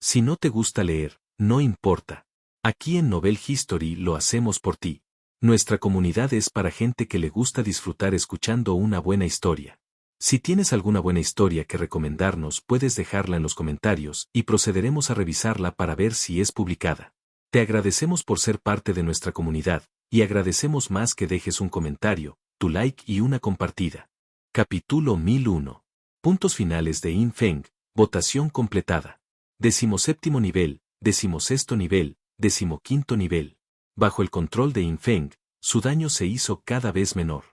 Si no te gusta leer, no importa. Aquí en Novel History lo hacemos por ti. Nuestra comunidad es para gente que le gusta disfrutar escuchando una buena historia. Si tienes alguna buena historia que recomendarnos, puedes dejarla en los comentarios y procederemos a revisarla para ver si es publicada. Te agradecemos por ser parte de nuestra comunidad, y agradecemos más que dejes un comentario, tu like y una compartida. Capítulo 1001. Puntos finales de Yin Feng, votación completada. 17º nivel, 16º nivel, 15º nivel. Bajo el control de Yin Feng, su daño se hizo cada vez menor.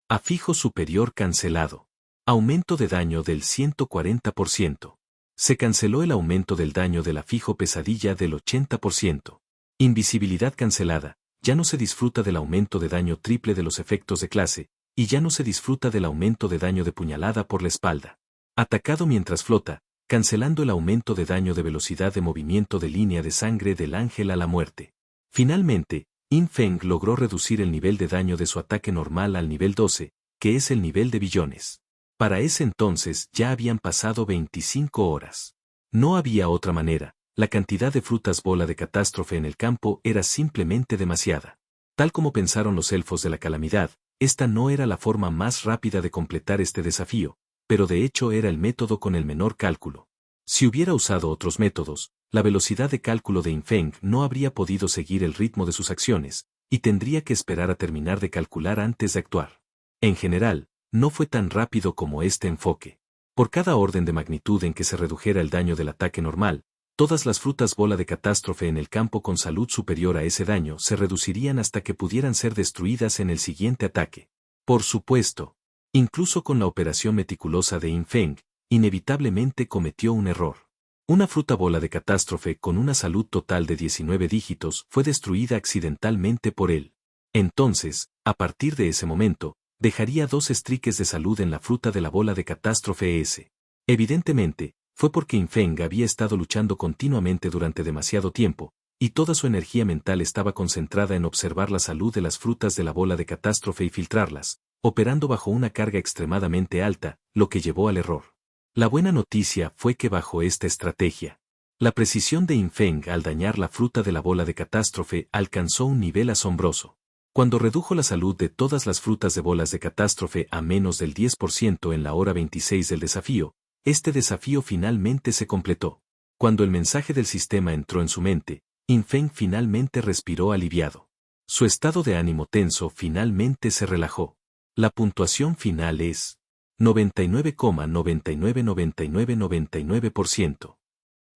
Afijo superior cancelado. Aumento de daño del 140%. Se canceló el aumento del daño del afijo pesadilla del 80%. Invisibilidad cancelada. Ya no se disfruta del aumento de daño triple de los efectos de clase, y ya no se disfruta del aumento de daño de puñalada por la espalda. Atacado mientras flota, cancelando el aumento de daño de velocidad de movimiento de línea de sangre del ángel a la muerte. Finalmente, Yin Feng logró reducir el nivel de daño de su ataque normal al nivel 12, que es el nivel de billones. Para ese entonces ya habían pasado 25 horas. No había otra manera, la cantidad de frutas bola de catástrofe en el campo era simplemente demasiada. Tal como pensaron los elfos de la calamidad, esta no era la forma más rápida de completar este desafío, pero de hecho era el método con el menor cálculo. Si hubiera usado otros métodos, la velocidad de cálculo de Yin Feng no habría podido seguir el ritmo de sus acciones, y tendría que esperar a terminar de calcular antes de actuar. En general, no fue tan rápido como este enfoque. Por cada orden de magnitud en que se redujera el daño del ataque normal, todas las frutas bola de catástrofe en el campo con salud superior a ese daño se reducirían hasta que pudieran ser destruidas en el siguiente ataque. Por supuesto, incluso con la operación meticulosa de Yin Feng, inevitablemente cometió un error. Una fruta bola de catástrofe con una salud total de 19 dígitos fue destruida accidentalmente por él. Entonces, a partir de ese momento, dejaría 2 estriques de salud en la fruta de la bola de catástrofe S. Evidentemente, fue porque Yin Feng había estado luchando continuamente durante demasiado tiempo, y toda su energía mental estaba concentrada en observar la salud de las frutas de la bola de catástrofe y filtrarlas, operando bajo una carga extremadamente alta, lo que llevó al error. La buena noticia fue que bajo esta estrategia, la precisión de Yin Feng al dañar la fruta de la bola de catástrofe alcanzó un nivel asombroso. Cuando redujo la salud de todas las frutas de bolas de catástrofe a menos del 10% en la hora 26 del desafío, este desafío finalmente se completó. Cuando el mensaje del sistema entró en su mente, Yin Feng finalmente respiró aliviado. Su estado de ánimo tenso finalmente se relajó. La puntuación final es 99,999999%.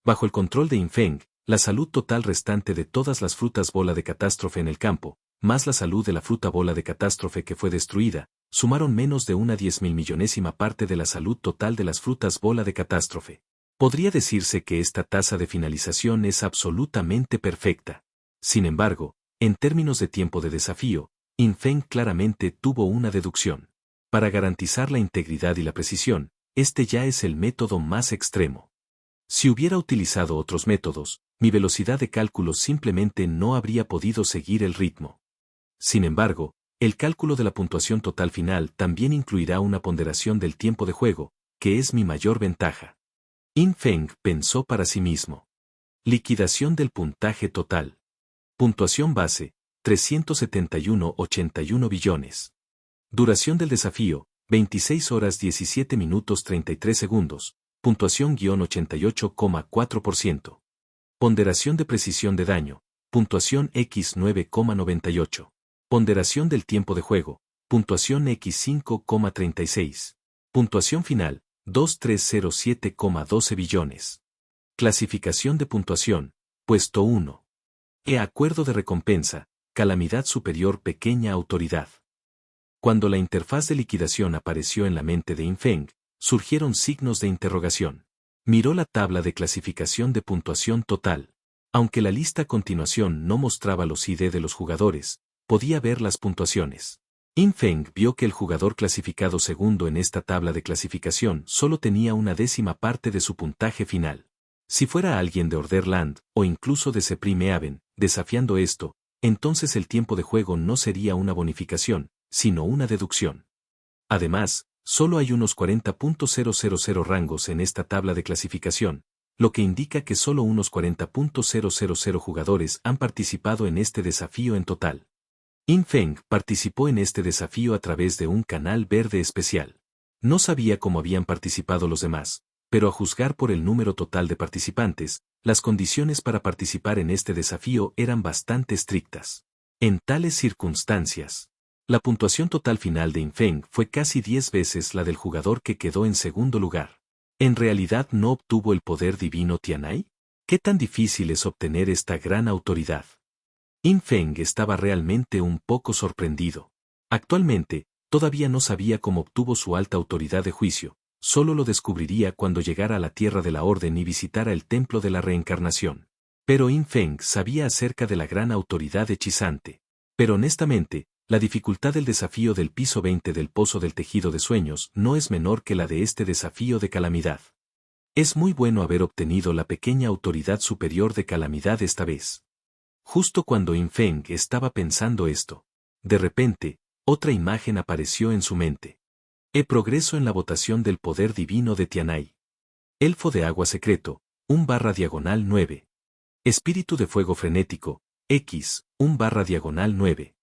Bajo el control de Yin Feng, la salud total restante de todas las frutas bola de catástrofe en el campo, más la salud de la fruta bola de catástrofe que fue destruida, sumaron menos de una 10.000.000.000ª parte de la salud total de las frutas bola de catástrofe. Podría decirse que esta tasa de finalización es absolutamente perfecta. Sin embargo, en términos de tiempo de desafío, Yin Feng claramente tuvo una deducción. Para garantizar la integridad y la precisión, este ya es el método más extremo. Si hubiera utilizado otros métodos, mi velocidad de cálculo simplemente no habría podido seguir el ritmo. Sin embargo, el cálculo de la puntuación total final también incluirá una ponderación del tiempo de juego, que es mi mayor ventaja. Yin Feng pensó para sí mismo. Liquidación del puntaje total. Puntuación base, 371,81 billones. Duración del desafío, 26 horas 17 minutos 33 segundos. Puntuación -88,4%. Ponderación de precisión de daño. Puntuación X 9,98. Ponderación del tiempo de juego. Puntuación X 5,36. Puntuación final, 2307,12 billones. Clasificación de puntuación, puesto 1. Acuerdo de recompensa, calamidad superior pequeña autoridad. Cuando la interfaz de liquidación apareció en la mente de Yin Feng, surgieron signos de interrogación. Miró la tabla de clasificación de puntuación total. Aunque la lista a continuación no mostraba los ID de los jugadores, podía ver las puntuaciones. Yin Feng vio que el jugador clasificado segundo en esta tabla de clasificación solo tenía una 10ª parte de su puntaje final. Si fuera alguien de Orderland, o incluso de Supreme Haven, desafiando esto, entonces el tiempo de juego no sería una bonificación, sino una deducción. Además, solo hay unos 40.000 rangos en esta tabla de clasificación, lo que indica que solo unos 40.000 jugadores han participado en este desafío en total. Infeng participó en este desafío a través de un canal verde especial. No sabía cómo habían participado los demás, pero a juzgar por el número total de participantes, las condiciones para participar en este desafío eran bastante estrictas. En tales circunstancias, la puntuación total final de Infeng fue casi 10 veces la del jugador que quedó en segundo lugar. ¿En realidad no obtuvo el poder divino Tianai? ¿Qué tan difícil es obtener esta gran autoridad? Infeng estaba realmente un poco sorprendido. Actualmente, todavía no sabía cómo obtuvo su alta autoridad de juicio, solo lo descubriría cuando llegara a la Tierra de la Orden y visitara el Templo de la Reencarnación. Pero Infeng sabía acerca de la gran autoridad hechizante. Pero honestamente, la dificultad del desafío del piso 20 del Pozo del Tejido de Sueños no es menor que la de este desafío de Calamidad. Es muy bueno haber obtenido la pequeña autoridad superior de Calamidad esta vez. Justo cuando Infeng estaba pensando esto, de repente, otra imagen apareció en su mente. Progreso en la votación del poder divino de Tianai. Elfo de agua secreto, 1/9. Espíritu de fuego frenético, X, 1/9.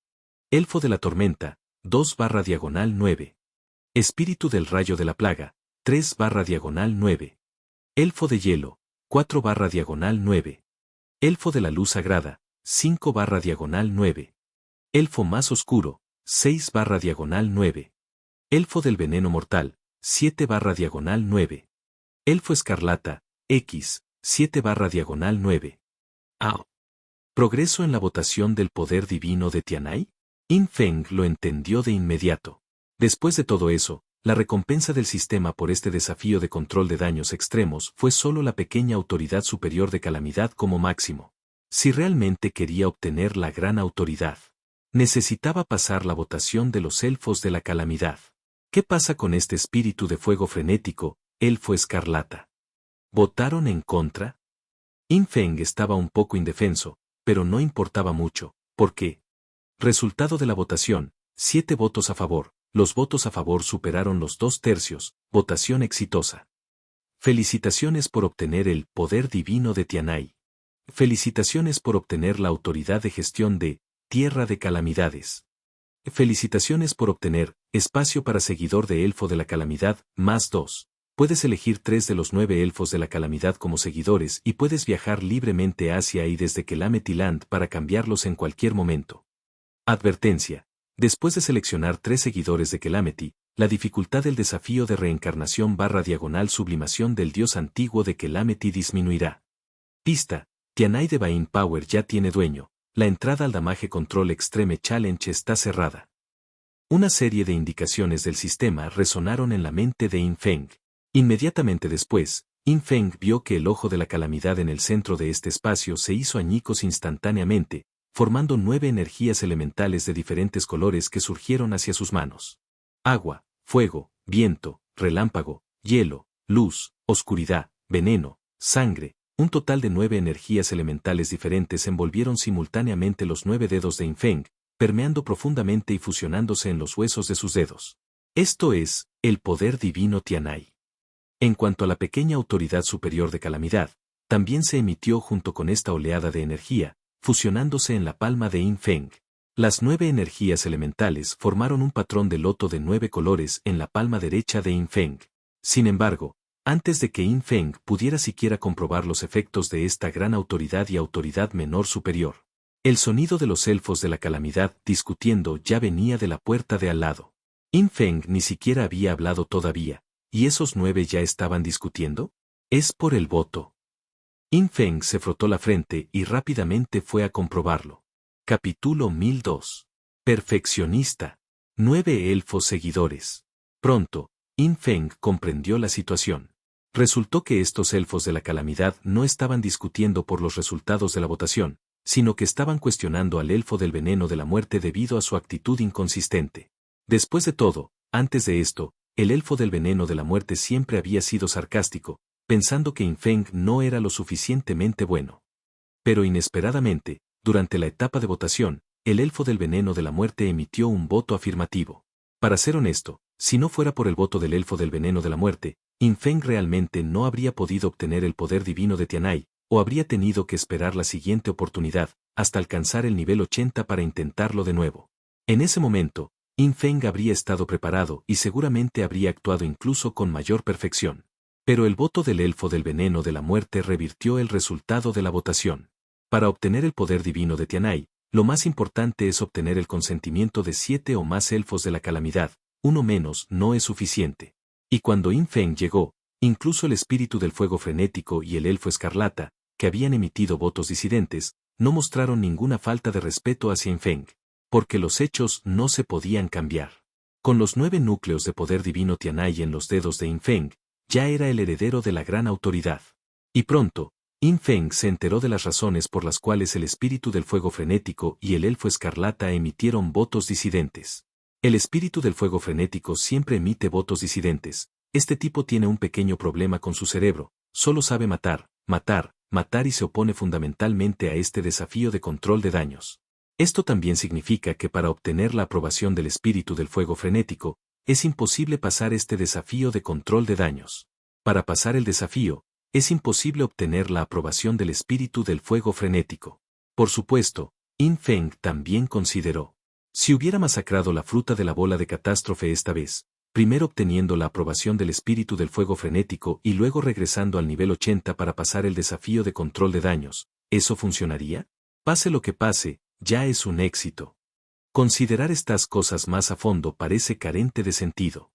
Elfo de la tormenta, 2/9. Espíritu del rayo de la plaga, 3/9. Elfo de hielo, 4/9. Elfo de la luz sagrada, 5/9. Elfo más oscuro, 6/9. Elfo del veneno mortal, 7/9. Elfo escarlata, X, 7/9. ¿Progreso en la votación del poder divino de Tianai? Infeng lo entendió de inmediato. Después de todo eso, la recompensa del sistema por este desafío de control de daños extremos fue solo la pequeña autoridad superior de Calamidad como máximo. Si realmente quería obtener la gran autoridad, necesitaba pasar la votación de los elfos de la Calamidad. ¿Qué pasa con este espíritu de fuego frenético, elfo escarlata? ¿Votaron en contra? Infeng estaba un poco indefenso, pero no importaba mucho. ¿Por qué? Resultado de la votación, 7 votos a favor. Los votos a favor superaron los 2/3, votación exitosa. Felicitaciones por obtener el poder divino de Tianai. Felicitaciones por obtener la autoridad de gestión de Tierra de Calamidades. Felicitaciones por obtener espacio para seguidor de Elfo de la Calamidad, +2. Puedes elegir 3 de los 9 elfos de la Calamidad como seguidores y puedes viajar libremente hacia y desde Calamity Land para cambiarlos en cualquier momento. Advertencia. Después de seleccionar 3 seguidores de Calamity, la dificultad del desafío de reencarnación /sublimación del dios antiguo de Calamity disminuirá. Pista. Tianai Divine Power ya tiene dueño. La entrada al Damage Control Extreme Challenge está cerrada. Una serie de indicaciones del sistema resonaron en la mente de Infeng. Inmediatamente después, Infeng vio que el ojo de la calamidad en el centro de este espacio se hizo añicos instantáneamente, formando 9 energías elementales de diferentes colores que surgieron hacia sus manos. Agua, fuego, viento, relámpago, hielo, luz, oscuridad, veneno, sangre. Un total de 9 energías elementales diferentes envolvieron simultáneamente los 9 dedos de Infeng, permeando profundamente y fusionándose en los huesos de sus dedos. Esto es, el poder divino Tianai. En cuanto a la pequeña autoridad superior de Calamidad, también se emitió junto con esta oleada de energía, fusionándose en la palma de Infeng. Las 9 energías elementales formaron un patrón de loto de 9 colores en la palma derecha de Infeng. Sin embargo, antes de que Infeng pudiera siquiera comprobar los efectos de esta gran autoridad y autoridad menor superior, el sonido de los elfos de la calamidad discutiendo ya venía de la puerta de al lado. Infeng ni siquiera había hablado todavía, ¿y esos 9 ya estaban discutiendo? Es por el voto. Infeng se frotó la frente y rápidamente fue a comprobarlo. Capítulo 1002. Perfeccionista. 9 elfos seguidores. Pronto, Infeng comprendió la situación. Resultó que estos elfos de la calamidad no estaban discutiendo por los resultados de la votación, sino que estaban cuestionando al elfo del veneno de la muerte debido a su actitud inconsistente. Después de todo, antes de esto, el elfo del veneno de la muerte siempre había sido sarcástico, pensando que Infeng no era lo suficientemente bueno. Pero inesperadamente, durante la etapa de votación, el elfo del veneno de la muerte emitió un voto afirmativo. Para ser honesto, si no fuera por el voto del elfo del veneno de la muerte, Infeng realmente no habría podido obtener el poder divino de Tianai, o habría tenido que esperar la siguiente oportunidad, hasta alcanzar el nivel 80 para intentarlo de nuevo. En ese momento, Infeng habría estado preparado y seguramente habría actuado incluso con mayor perfección. Pero el voto del elfo del veneno de la muerte revirtió el resultado de la votación. Para obtener el poder divino de Tianai, lo más importante es obtener el consentimiento de 7 o más elfos de la calamidad, uno menos no es suficiente. Y cuando Infeng llegó, incluso el espíritu del fuego frenético y el elfo escarlata, que habían emitido votos disidentes, no mostraron ninguna falta de respeto hacia Infeng, porque los hechos no se podían cambiar. Con los 9 núcleos de poder divino Tianai en los dedos de Infeng, ya era el heredero de la gran autoridad. Y pronto, Infeng se enteró de las razones por las cuales el espíritu del fuego frenético y el elfo escarlata emitieron votos disidentes. El espíritu del fuego frenético siempre emite votos disidentes. Este tipo tiene un pequeño problema con su cerebro, solo sabe matar, matar, matar y se opone fundamentalmente a este desafío de control de daños. Esto también significa que para obtener la aprobación del espíritu del fuego frenético, es imposible pasar este desafío de control de daños. Para pasar el desafío, es imposible obtener la aprobación del espíritu del fuego frenético. Por supuesto, Infeng también consideró. Si hubiera masacrado la fruta de la bola de catástrofe esta vez, primero obteniendo la aprobación del espíritu del fuego frenético y luego regresando al nivel 80 para pasar el desafío de control de daños, ¿eso funcionaría? Pase lo que pase, ya es un éxito. Considerar estas cosas más a fondo parece carente de sentido.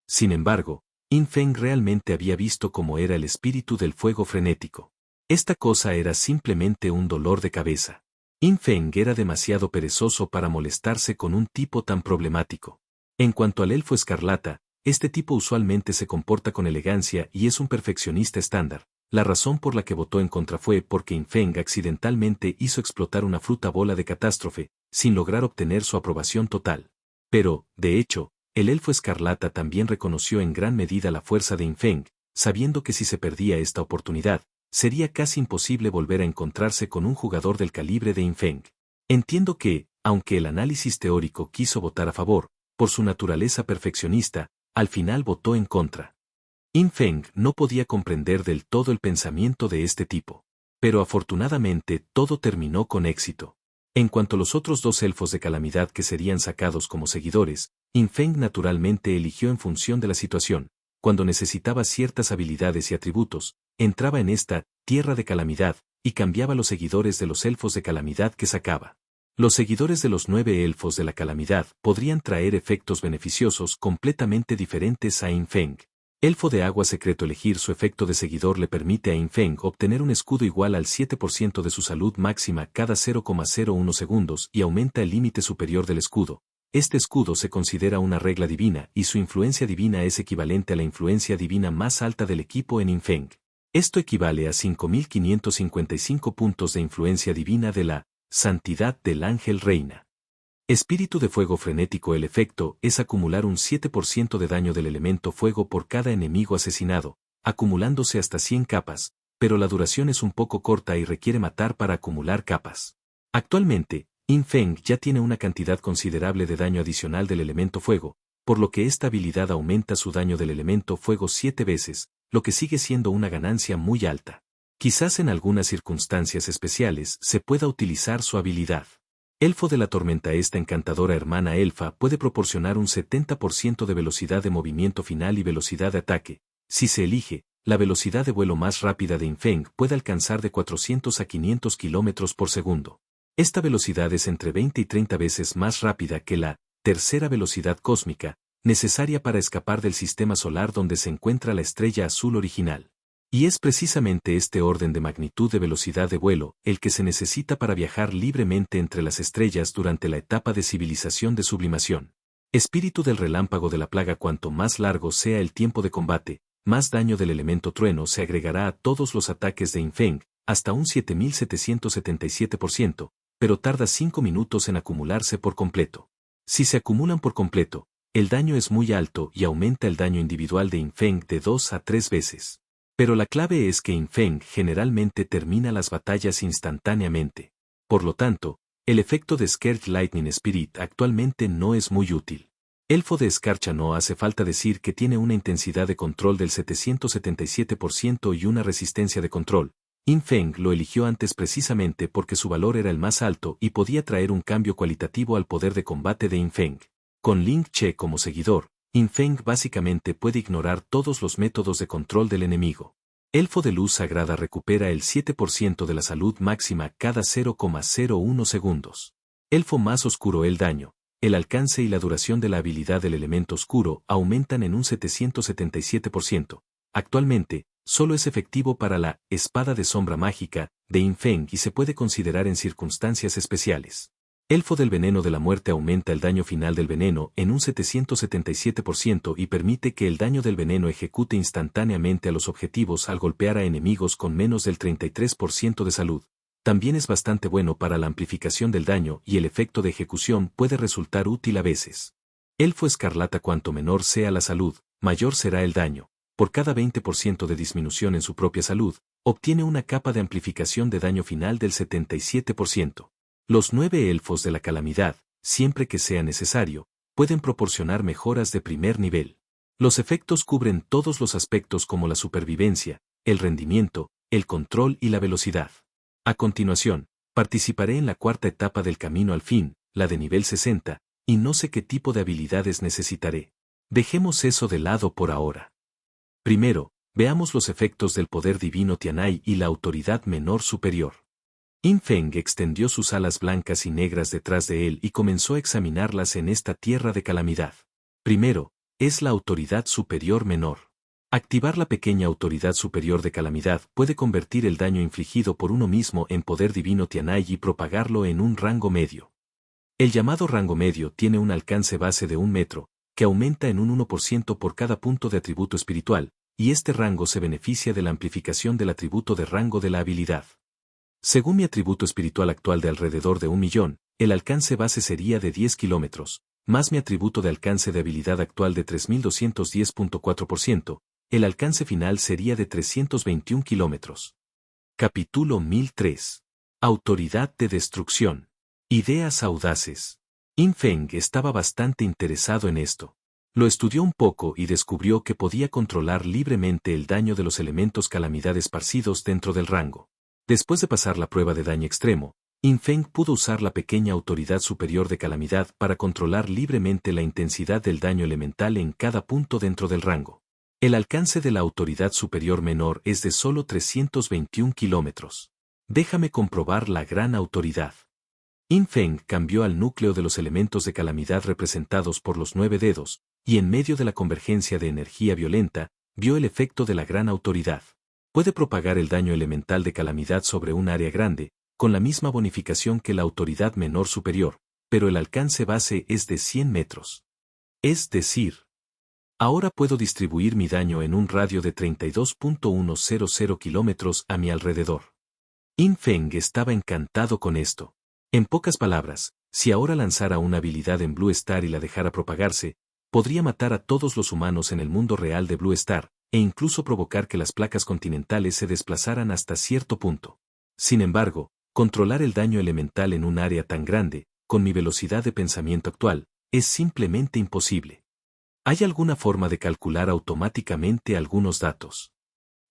Sin embargo, Infeng realmente había visto cómo era el espíritu del fuego frenético. Esta cosa era simplemente un dolor de cabeza. Infeng era demasiado perezoso para molestarse con un tipo tan problemático. En cuanto al elfo escarlata, este tipo usualmente se comporta con elegancia y es un perfeccionista estándar. La razón por la que votó en contra fue porque Infeng accidentalmente hizo explotar una fruta bola de catástrofe, sin lograr obtener su aprobación total. Pero, de hecho, el elfo escarlata también reconoció en gran medida la fuerza de Infeng, sabiendo que si se perdía esta oportunidad, sería casi imposible volver a encontrarse con un jugador del calibre de Infeng. Entiendo que, aunque el análisis teórico quiso votar a favor, por su naturaleza perfeccionista, al final votó en contra. Infeng no podía comprender del todo el pensamiento de este tipo. Pero afortunadamente todo terminó con éxito. En cuanto a los otros 2 elfos de calamidad que serían sacados como seguidores, Infeng naturalmente eligió en función de la situación. Cuando necesitaba ciertas habilidades y atributos, entraba en esta tierra de calamidad y cambiaba los seguidores de los elfos de calamidad que sacaba. Los seguidores de los 9 elfos de la calamidad podrían traer efectos beneficiosos completamente diferentes a Infeng. Elfo de agua secreto. Elegir su efecto de seguidor le permite a Infeng obtener un escudo igual al 7% de su salud máxima cada 0,01 segundos y aumenta el límite superior del escudo. Este escudo se considera una regla divina y su influencia divina es equivalente a la influencia divina más alta del equipo en Infeng. Esto equivale a 5.555 puntos de influencia divina de la santidad del ángel reina. Espíritu de fuego frenético. El efecto es acumular un 7% de daño del elemento fuego por cada enemigo asesinado, acumulándose hasta 100 capas, pero la duración es un poco corta y requiere matar para acumular capas. Actualmente, Infeng ya tiene una cantidad considerable de daño adicional del elemento fuego, por lo que esta habilidad aumenta su daño del elemento fuego 7 veces, lo que sigue siendo una ganancia muy alta. Quizás en algunas circunstancias especiales se pueda utilizar su habilidad. Elfo de la tormenta. Esta encantadora hermana elfa puede proporcionar un 70% de velocidad de movimiento final y velocidad de ataque. Si se elige, la velocidad de vuelo más rápida de Infeng puede alcanzar de 400 a 500 km por segundo. Esta velocidad es entre 20 y 30 veces más rápida que la tercera velocidad cósmica, necesaria para escapar del sistema solar donde se encuentra la estrella azul original. Y es precisamente este orden de magnitud de velocidad de vuelo el que se necesita para viajar libremente entre las estrellas durante la etapa de civilización de sublimación. Espíritu del relámpago de la plaga. Cuanto más largo sea el tiempo de combate, más daño del elemento trueno se agregará a todos los ataques de Infeng, hasta un 7.777%, pero tarda 5 minutos en acumularse por completo. Si se acumulan por completo, el daño es muy alto y aumenta el daño individual de Infeng de 2 a 3 veces. Pero la clave es que Infeng generalmente termina las batallas instantáneamente. Por lo tanto, el efecto de Scared Lightning Spirit actualmente no es muy útil. Elfo de escarcha. No hace falta decir que tiene una intensidad de control del 777% y una resistencia de control. Yin Feng lo eligió antes precisamente porque su valor era el más alto y podía traer un cambio cualitativo al poder de combate de Yin Feng. Con Ling Che como seguidor, Yin Feng básicamente puede ignorar todos los métodos de control del enemigo. Elfo de luz sagrada recupera el 7% de la salud máxima cada 0,01 segundos. Elfo más oscuro. El daño, el alcance y la duración de la habilidad del elemento oscuro aumentan en un 777%. Actualmente, solo es efectivo para la espada de sombra mágica de Yin Feng y se puede considerar en circunstancias especiales. Elfo del veneno de la muerte aumenta el daño final del veneno en un 777% y permite que el daño del veneno ejecute instantáneamente a los objetivos al golpear a enemigos con menos del 33% de salud. También es bastante bueno para la amplificación del daño y el efecto de ejecución puede resultar útil a veces. Elfo escarlata. Cuanto menor sea la salud, mayor será el daño. Por cada 20% de disminución en su propia salud, obtiene una capa de amplificación de daño final del 77%. Los 9 elfos de la calamidad, siempre que sea necesario, pueden proporcionar mejoras de primer nivel. Los efectos cubren todos los aspectos como la supervivencia, el rendimiento, el control y la velocidad. A continuación, participaré en la cuarta etapa del camino al fin, la de nivel 60, y no sé qué tipo de habilidades necesitaré. Dejemos eso de lado por ahora. Primero, veamos los efectos del poder divino Tianai y la autoridad menor superior. Yin Feng extendió sus alas blancas y negras detrás de él y comenzó a examinarlas en esta tierra de calamidad. Primero, es la autoridad superior menor. Activar la pequeña autoridad superior de calamidad puede convertir el daño infligido por uno mismo en poder divino Tianai y propagarlo en un rango medio. El llamado rango medio tiene un alcance base de 1 metro, que aumenta en un 1% por cada punto de atributo espiritual, y este rango se beneficia de la amplificación del atributo de rango de la habilidad. Según mi atributo espiritual actual de alrededor de 1 millón, el alcance base sería de 10 kilómetros, más mi atributo de alcance de habilidad actual de 3210.4%, el alcance final sería de 321 kilómetros. Capítulo 1003. Autoridad de destrucción. Ideas audaces. Yin Feng estaba bastante interesado en esto. Lo estudió un poco y descubrió que podía controlar libremente el daño de los elementos calamidad esparcidos dentro del rango. Después de pasar la prueba de daño extremo, Yin Feng pudo usar la pequeña autoridad superior de calamidad para controlar libremente la intensidad del daño elemental en cada punto dentro del rango. El alcance de la autoridad superior menor es de solo 321 kilómetros. Déjame comprobar la gran autoridad. Yin Feng cambió al núcleo de los elementos de calamidad representados por los 9 dedos, y en medio de la convergencia de energía violenta, vio el efecto de la gran autoridad. Puede propagar el daño elemental de calamidad sobre un área grande, con la misma bonificación que la autoridad menor superior, pero el alcance base es de 100 metros. Es decir, ahora puedo distribuir mi daño en un radio de 32.100 kilómetros a mi alrededor. Yin Feng estaba encantado con esto. En pocas palabras, si ahora lanzara una habilidad en Blue Star y la dejara propagarse, podría matar a todos los humanos en el mundo real de Blue Star, e incluso provocar que las placas continentales se desplazaran hasta cierto punto. Sin embargo, controlar el daño elemental en un área tan grande, con mi velocidad de pensamiento actual, es simplemente imposible. ¿Hay alguna forma de calcular automáticamente algunos datos?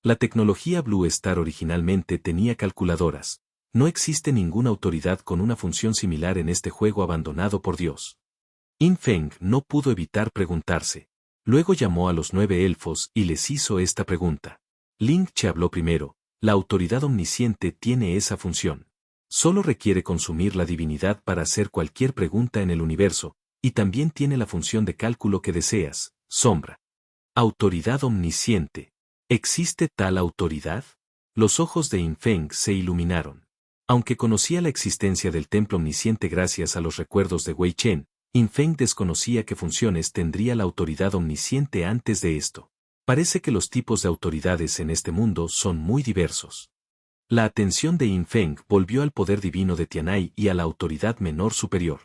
La tecnología Blue Star originalmente tenía calculadoras. No existe ninguna autoridad con una función similar en este juego abandonado por Dios. Yin Feng no pudo evitar preguntarse. Luego llamó a los 9 elfos y les hizo esta pregunta. Ling Che habló primero. La autoridad omnisciente tiene esa función. Solo requiere consumir la divinidad para hacer cualquier pregunta en el universo, y también tiene la función de cálculo que deseas, sombra. Autoridad omnisciente. ¿Existe tal autoridad? Los ojos de Yin Feng se iluminaron. Aunque conocía la existencia del templo omnisciente gracias a los recuerdos de Wei Chen, Yin Feng desconocía qué funciones tendría la autoridad omnisciente antes de esto. Parece que los tipos de autoridades en este mundo son muy diversos. La atención de Yin Feng volvió al poder divino de Tianai y a la autoridad menor superior.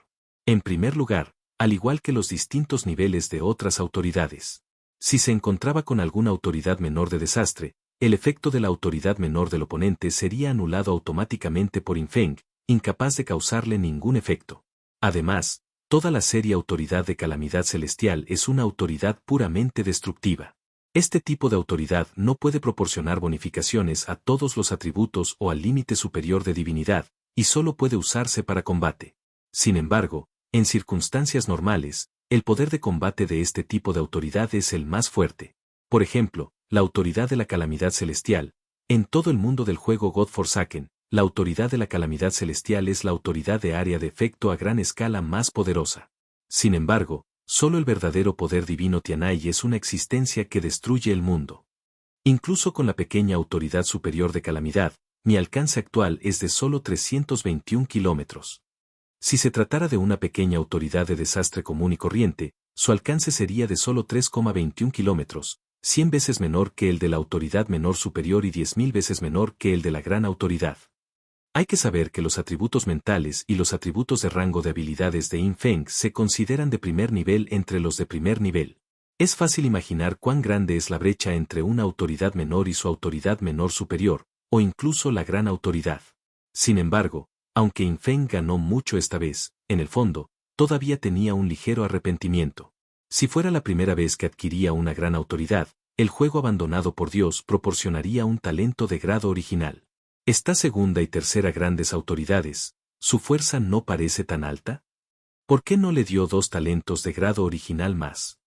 En primer lugar, al igual que los distintos niveles de otras autoridades. Si se encontraba con alguna autoridad menor de desastre, el efecto de la autoridad menor del oponente sería anulado automáticamente por Yin Feng, incapaz de causarle ningún efecto. Además, Toda la serie Autoridad de Calamidad Celestial es una autoridad puramente destructiva. Este tipo de autoridad no puede proporcionar bonificaciones a todos los atributos o al límite superior de divinidad, y solo puede usarse para combate. Sin embargo, en circunstancias normales, el poder de combate de este tipo de autoridad es el más fuerte. Por ejemplo, la autoridad de la calamidad celestial. En todo el mundo del juego God Forsaken, la autoridad de la calamidad celestial es la autoridad de área de efecto a gran escala más poderosa. Sin embargo, solo el verdadero poder divino Tianai es una existencia que destruye el mundo. Incluso con la pequeña autoridad superior de calamidad, mi alcance actual es de solo 321 kilómetros. Si se tratara de una pequeña autoridad de desastre común y corriente, su alcance sería de solo 3,21 kilómetros, 100 veces menor que el de la autoridad menor superior y 10.000 veces menor que el de la gran autoridad. Hay que saber que los atributos mentales y los atributos de rango de habilidades de Yin Feng se consideran de primer nivel entre los de primer nivel. Es fácil imaginar cuán grande es la brecha entre una autoridad menor y su autoridad menor superior, o incluso la gran autoridad. Sin embargo, aunque Yin Feng ganó mucho esta vez, en el fondo, todavía tenía un ligero arrepentimiento. Si fuera la primera vez que adquiría una gran autoridad, el juego abandonado por Dios proporcionaría un talento de grado original. ¿Esta segunda y tercera grandes autoridades, su fuerza no parece tan alta? ¿Por qué no le dio 2 talentos de grado original más?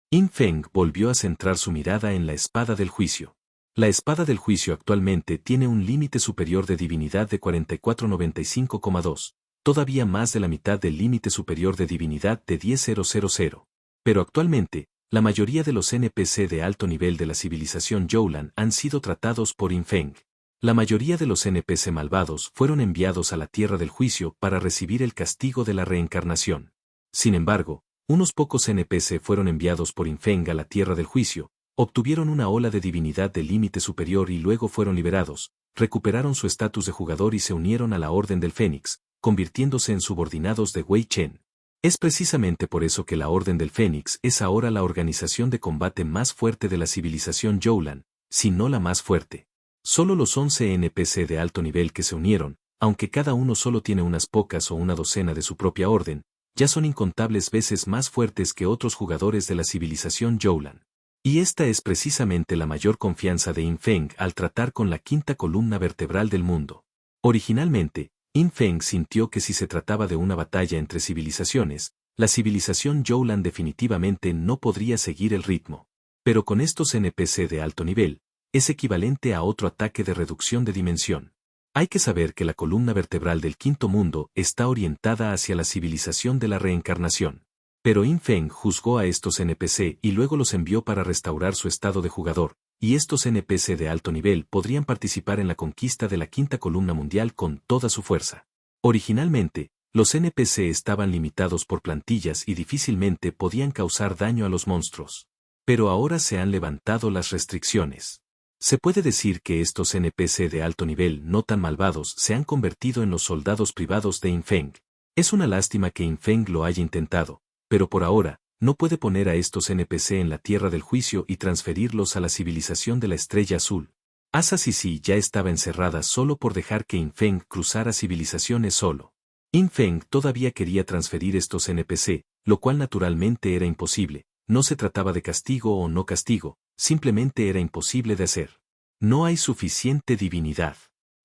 Yin Feng volvió a centrar su mirada en la espada del juicio. La espada del juicio actualmente tiene un límite superior de divinidad de 4495,2, todavía más de la mitad del límite superior de divinidad de 10.000. Pero actualmente, la mayoría de los NPC de alto nivel de la civilización Youlan han sido tratados por Yin Feng. La mayoría de los NPC malvados fueron enviados a la tierra del juicio para recibir el castigo de la reencarnación. Sin embargo, unos pocos NPC fueron enviados por Yin Feng a la tierra del juicio, obtuvieron una ola de divinidad de límite superior y luego fueron liberados, recuperaron su estatus de jugador y se unieron a la Orden del Fénix, convirtiéndose en subordinados de Wei Chen. Es precisamente por eso que la Orden del Fénix es ahora la organización de combate más fuerte de la civilización Youlan, si no la más fuerte. Solo los 11 NPC de alto nivel que se unieron, aunque cada uno solo tiene unas pocas o una docena de su propia orden, ya son incontables veces más fuertes que otros jugadores de la civilización Youlan. Y esta es precisamente la mayor confianza de Yin Feng al tratar con la quinta columna vertebral del mundo. Originalmente, Yin Feng sintió que si se trataba de una batalla entre civilizaciones, la civilización Youlan definitivamente no podría seguir el ritmo. Pero con estos NPC de alto nivel, es equivalente a otro ataque de reducción de dimensión. Hay que saber que la columna vertebral del quinto mundo está orientada hacia la civilización de la reencarnación. Pero Yin Feng juzgó a estos NPC y luego los envió para restaurar su estado de jugador, y estos NPC de alto nivel podrían participar en la conquista de la quinta columna mundial con toda su fuerza. Originalmente, los NPC estaban limitados por plantillas y difícilmente podían causar daño a los monstruos. Pero ahora se han levantado las restricciones. Se puede decir que estos NPC de alto nivel no tan malvados se han convertido en los soldados privados de Yin Feng. Es una lástima que Yin Feng lo haya intentado, pero por ahora, no puede poner a estos NPC en la tierra del juicio y transferirlos a la civilización de la estrella azul. Asa Sisi ya estaba encerrada solo por dejar que Yin Feng cruzara civilizaciones solo. Yin Feng todavía quería transferir estos NPC, lo cual naturalmente era imposible. No se trataba de castigo o no castigo, simplemente era imposible de hacer. No hay suficiente divinidad.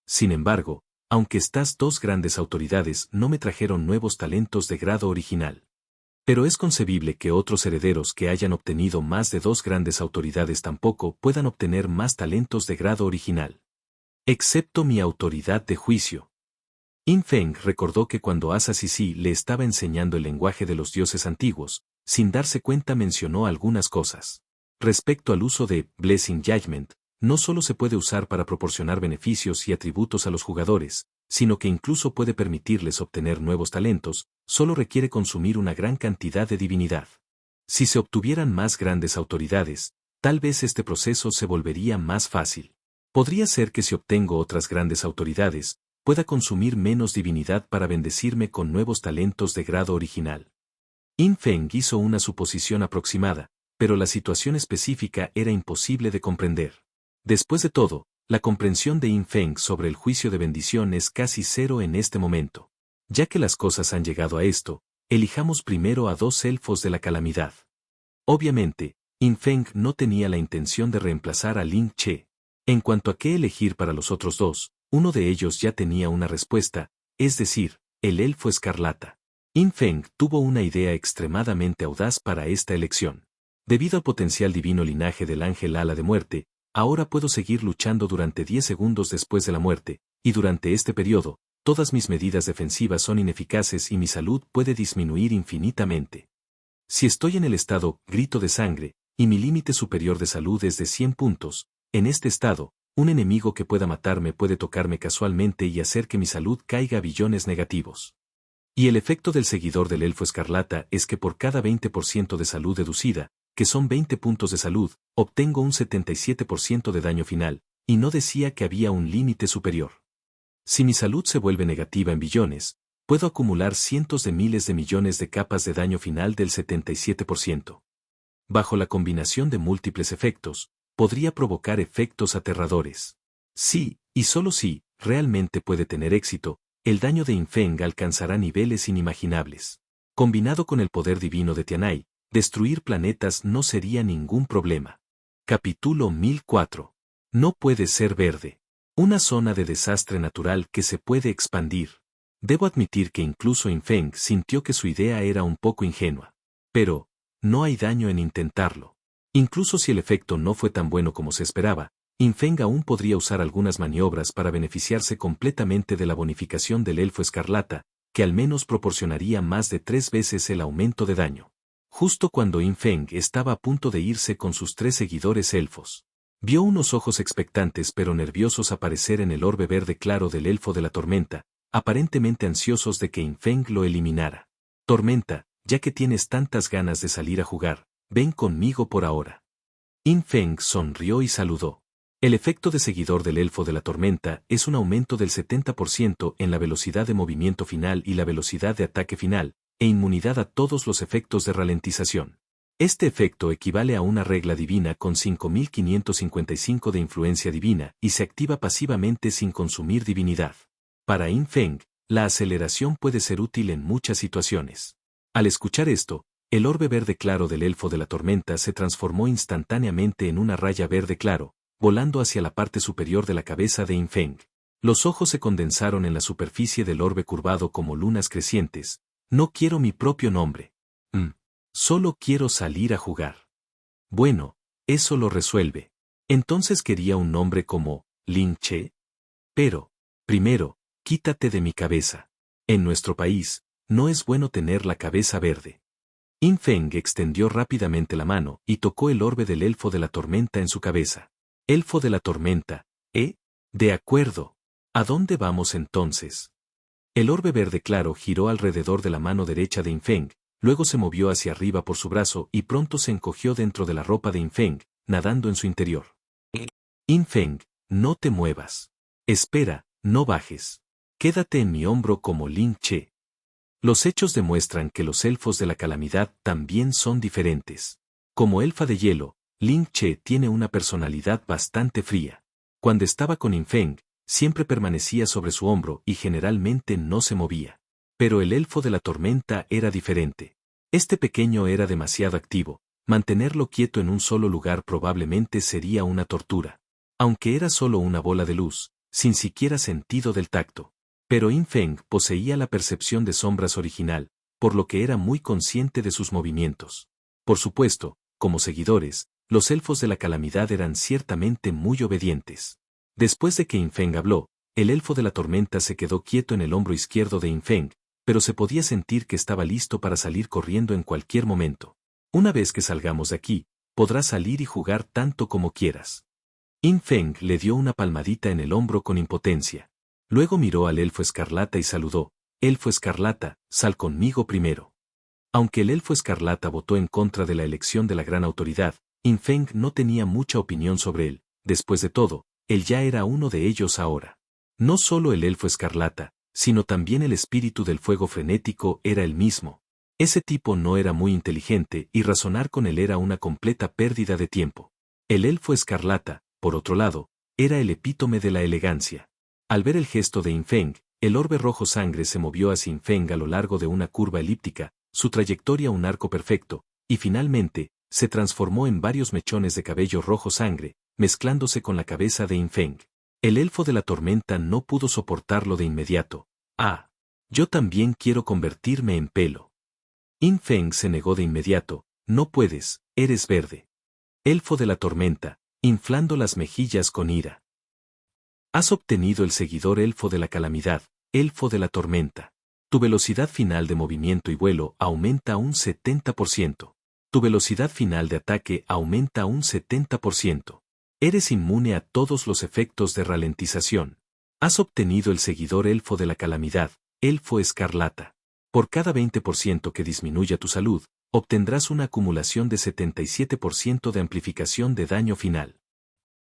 Sin embargo, aunque estas 2 grandes autoridades no me trajeron nuevos talentos de grado original. Pero es concebible que otros herederos que hayan obtenido más de 2 grandes autoridades tampoco puedan obtener más talentos de grado original. Excepto mi autoridad de juicio. Yin Feng recordó que cuando Asa Sisi le estaba enseñando el lenguaje de los dioses antiguos, sin darse cuenta mencionó algunas cosas. Respecto al uso de Blessing Judgment, no solo se puede usar para proporcionar beneficios y atributos a los jugadores, sino que incluso puede permitirles obtener nuevos talentos, solo requiere consumir una gran cantidad de divinidad. Si se obtuvieran más grandes autoridades, tal vez este proceso se volvería más fácil. Podría ser que si obtengo otras grandes autoridades, pueda consumir menos divinidad para bendecirme con nuevos talentos de grado original. Yin Feng hizo una suposición aproximada, pero la situación específica era imposible de comprender. Después de todo, la comprensión de Yin Feng sobre el juicio de bendición es casi cero en este momento. Ya que las cosas han llegado a esto, Elijamos primero a 2 elfos de la calamidad. Obviamente, Infeng no tenía la intención de reemplazar a Ling Che. En cuanto a qué elegir para los otros 2, uno de ellos ya tenía una respuesta, es decir, el elfo escarlata. Infeng tuvo una idea extremadamente audaz para esta elección. Debido al potencial divino linaje del ángel ala de muerte, ahora puedo seguir luchando durante 10 segundos después de la muerte, y durante este periodo, todas mis medidas defensivas son ineficaces y mi salud puede disminuir infinitamente. Si estoy en el estado grito de sangre, y mi límite superior de salud es de 100 puntos, en este estado, un enemigo que pueda matarme puede tocarme casualmente y hacer que mi salud caiga a billones negativos. Y el efecto del seguidor del elfo escarlata es que por cada 20% de salud deducida, que son 20 puntos de salud, obtengo un 77% de daño final, y no decía que había un límite superior. Si mi salud se vuelve negativa en billones, puedo acumular cientos de miles de millones de capas de daño final del 77%. Bajo la combinación de múltiples efectos, podría provocar efectos aterradores. Sí, y solo si, realmente puede tener éxito, el daño de Infeng alcanzará niveles inimaginables. Combinado con el poder divino de Tianai, destruir planetas no sería ningún problema. Capítulo 1004. No puede ser verde. Una zona de desastre natural que se puede expandir. Debo admitir que incluso Infeng sintió que su idea era un poco ingenua. Pero, no hay daño en intentarlo. Incluso si el efecto no fue tan bueno como se esperaba, Infeng aún podría usar algunas maniobras para beneficiarse completamente de la bonificación del elfo escarlata, que al menos proporcionaría más de 3 veces el aumento de daño. Justo cuando Infeng estaba a punto de irse con sus 3 seguidores elfos, vio unos ojos expectantes pero nerviosos aparecer en el orbe verde claro del elfo de la tormenta, aparentemente ansiosos de que Infeng lo eliminara. Tormenta, ya que tienes tantas ganas de salir a jugar, ven conmigo por ahora. Infeng sonrió y saludó. El efecto de seguidor del elfo de la tormenta es un aumento del 70% en la velocidad de movimiento final y la velocidad de ataque final, e inmunidad a todos los efectos de ralentización. Este efecto equivale a una regla divina con 5555 de influencia divina y se activa pasivamente sin consumir divinidad. Para Infeng, la aceleración puede ser útil en muchas situaciones. Al escuchar esto, el orbe verde claro del elfo de la tormenta se transformó instantáneamente en una raya verde claro, volando hacia la parte superior de la cabeza de Infeng. Los ojos se condensaron en la superficie del orbe curvado como lunas crecientes. No quiero mi propio nombre. Solo quiero salir a jugar. Bueno, eso lo resuelve. Entonces quería un nombre como Ling Che. Pero, primero, quítate de mi cabeza. En nuestro país, no es bueno tener la cabeza verde. Infeng extendió rápidamente la mano y tocó el orbe del elfo de la tormenta en su cabeza. Elfo de la tormenta, ¿eh? De acuerdo. ¿A dónde vamos entonces? El orbe verde claro giró alrededor de la mano derecha de Infeng, luego se movió hacia arriba por su brazo y pronto se encogió dentro de la ropa de Infeng, nadando en su interior. Infeng, no te muevas. Espera, no bajes. Quédate en mi hombro como Ling Che. Los hechos demuestran que los elfos de la calamidad también son diferentes. Como elfa de hielo, Ling Che tiene una personalidad bastante fría. Cuando estaba con Infeng, siempre permanecía sobre su hombro y generalmente no se movía. Pero el elfo de la tormenta era diferente. Este pequeño era demasiado activo, mantenerlo quieto en un solo lugar probablemente sería una tortura. Aunque era solo una bola de luz, sin siquiera sentido del tacto. Pero Infeng poseía la percepción de sombras original, por lo que era muy consciente de sus movimientos. Por supuesto, como seguidores, los elfos de la calamidad eran ciertamente muy obedientes. Después de que Infeng habló, el elfo de la tormenta se quedó quieto en el hombro izquierdo de Infeng, pero se podía sentir que estaba listo para salir corriendo en cualquier momento. Una vez que salgamos de aquí, podrás salir y jugar tanto como quieras. Infeng le dio una palmadita en el hombro con impotencia. Luego miró al elfo escarlata y saludó. Elfo escarlata, sal conmigo primero. Aunque el elfo escarlata votó en contra de la elección de la gran autoridad, Infeng no tenía mucha opinión sobre él. Después de todo, él ya era uno de ellos ahora. No solo el elfo escarlata, sino también el espíritu del fuego frenético era el mismo. Ese tipo no era muy inteligente y razonar con él era una completa pérdida de tiempo. El elfo escarlata, por otro lado, era el epítome de la elegancia. Al ver el gesto de Infeng, el orbe rojo sangre se movió hacia Infeng a lo largo de una curva elíptica, su trayectoria un arco perfecto, y finalmente, se transformó en varios mechones de cabello rojo sangre, mezclándose con la cabeza de Infeng. El elfo de la tormenta no pudo soportarlo de inmediato. Ah, yo también quiero convertirme en pelo. Infeng se negó de inmediato, no puedes, eres verde. Elfo de la tormenta, inflando las mejillas con ira. Has obtenido el seguidor elfo de la calamidad, elfo de la tormenta. Tu velocidad final de movimiento y vuelo aumenta un 70%. Tu velocidad final de ataque aumenta un 70%. Eres inmune a todos los efectos de ralentización. Has obtenido el seguidor elfo de la calamidad, elfo escarlata. Por cada 20% que disminuya tu salud, obtendrás una acumulación de 77% de amplificación de daño final.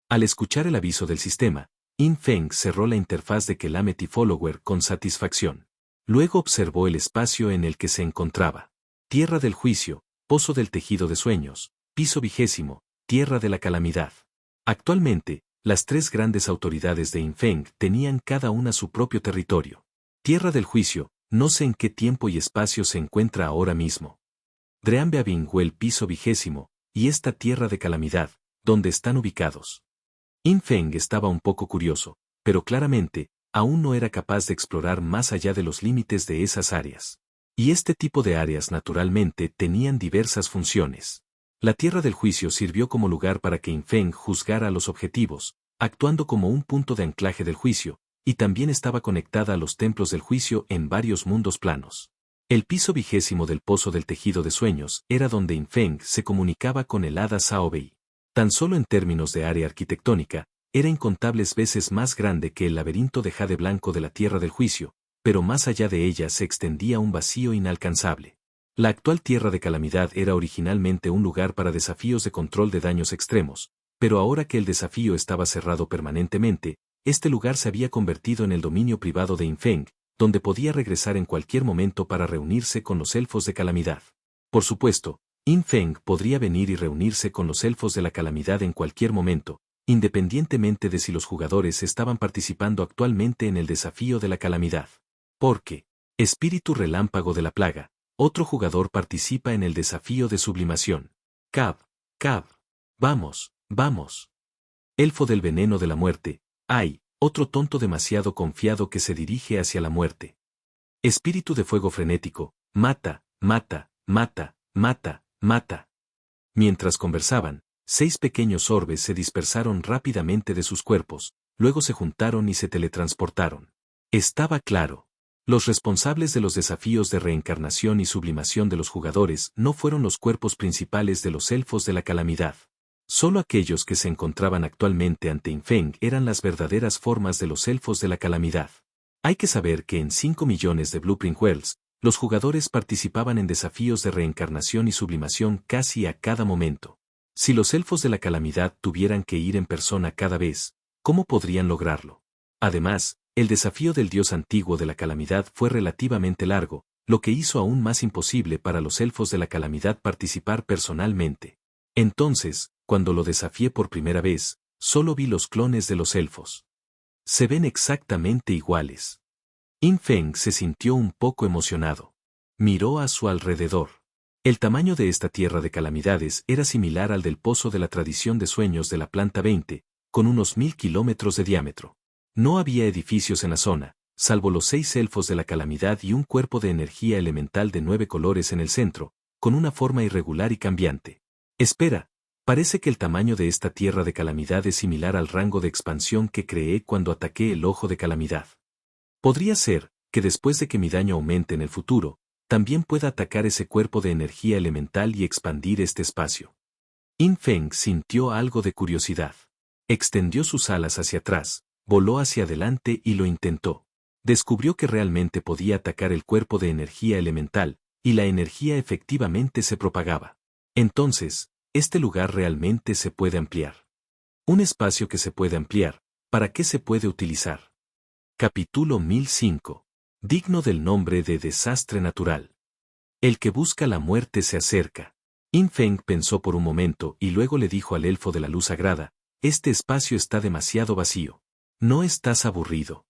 Al escuchar el aviso del sistema, Infeng cerró la interfaz de Calamity Follower con satisfacción. Luego observó el espacio en el que se encontraba. Tierra del juicio, pozo del tejido de sueños, piso 20, tierra de la calamidad. Actualmente, las tres grandes autoridades de Infeng tenían cada una su propio territorio. Tierra del juicio, no sé en qué tiempo y espacio se encuentra ahora mismo. Dreambeabingwell piso 20, y esta tierra de calamidad, ¿dónde están ubicados? Infeng estaba un poco curioso, pero claramente, aún no era capaz de explorar más allá de los límites de esas áreas. Y este tipo de áreas naturalmente tenían diversas funciones. La Tierra del Juicio sirvió como lugar para que Infeng juzgara los objetivos, actuando como un punto de anclaje del juicio, y también estaba conectada a los templos del juicio en varios mundos planos. El piso 20 del pozo del tejido de sueños era donde Infeng se comunicaba con el hada Saobei. Tan solo en términos de área arquitectónica, era incontables veces más grande que el laberinto de jade blanco de la Tierra del Juicio, pero más allá de ella se extendía un vacío inalcanzable. La actual Tierra de Calamidad era originalmente un lugar para desafíos de control de daños extremos, pero ahora que el desafío estaba cerrado permanentemente, este lugar se había convertido en el dominio privado de Infeng, donde podía regresar en cualquier momento para reunirse con los elfos de Calamidad. Por supuesto, Infeng podría venir y reunirse con los elfos de la calamidad en cualquier momento, independientemente de si los jugadores estaban participando actualmente en el desafío de la calamidad. Porque, espíritu relámpago de la plaga, otro jugador participa en el desafío de sublimación. Cab, vamos, vamos. Elfo del veneno de la muerte, ay, otro tonto demasiado confiado que se dirige hacia la muerte. Espíritu de fuego frenético, mata, mata, mata, mata. Mata. Mientras conversaban, 6 pequeños orbes se dispersaron rápidamente de sus cuerpos, luego se juntaron y se teletransportaron. Estaba claro. Los responsables de los desafíos de reencarnación y sublimación de los jugadores no fueron los cuerpos principales de los elfos de la calamidad. Solo aquellos que se encontraban actualmente ante Infeng eran las verdaderas formas de los elfos de la calamidad. Hay que saber que en 5 millones de Blueprint Worlds, los jugadores participaban en desafíos de reencarnación y sublimación casi a cada momento. Si los elfos de la calamidad tuvieran que ir en persona cada vez, ¿cómo podrían lograrlo? Además, el desafío del dios antiguo de la calamidad fue relativamente largo, lo que hizo aún más imposible para los elfos de la calamidad participar personalmente. Entonces, cuando lo desafié por primera vez, solo vi los clones de los elfos. Se ven exactamente iguales. Infeng se sintió un poco emocionado. Miró a su alrededor. El tamaño de esta tierra de calamidades era similar al del pozo de la tradición de sueños de la planta 20, con unos 1000 kilómetros de diámetro. No había edificios en la zona, salvo los 6 elfos de la calamidad y un cuerpo de energía elemental de 9 colores en el centro, con una forma irregular y cambiante. Espera, parece que el tamaño de esta tierra de calamidad es similar al rango de expansión que creé cuando ataqué el ojo de calamidad. Podría ser, que después de que mi daño aumente en el futuro, también pueda atacar ese cuerpo de energía elemental y expandir este espacio. Infeng sintió algo de curiosidad. Extendió sus alas hacia atrás, voló hacia adelante y lo intentó. Descubrió que realmente podía atacar el cuerpo de energía elemental, y la energía efectivamente se propagaba. Entonces, este lugar realmente se puede ampliar. Un espacio que se puede ampliar, ¿para qué se puede utilizar? Capítulo 1005. Digno del nombre de desastre natural. El que busca la muerte se acerca. Infeng pensó por un momento y luego le dijo al elfo de la luz sagrada, este espacio está demasiado vacío. ¿No estás aburrido?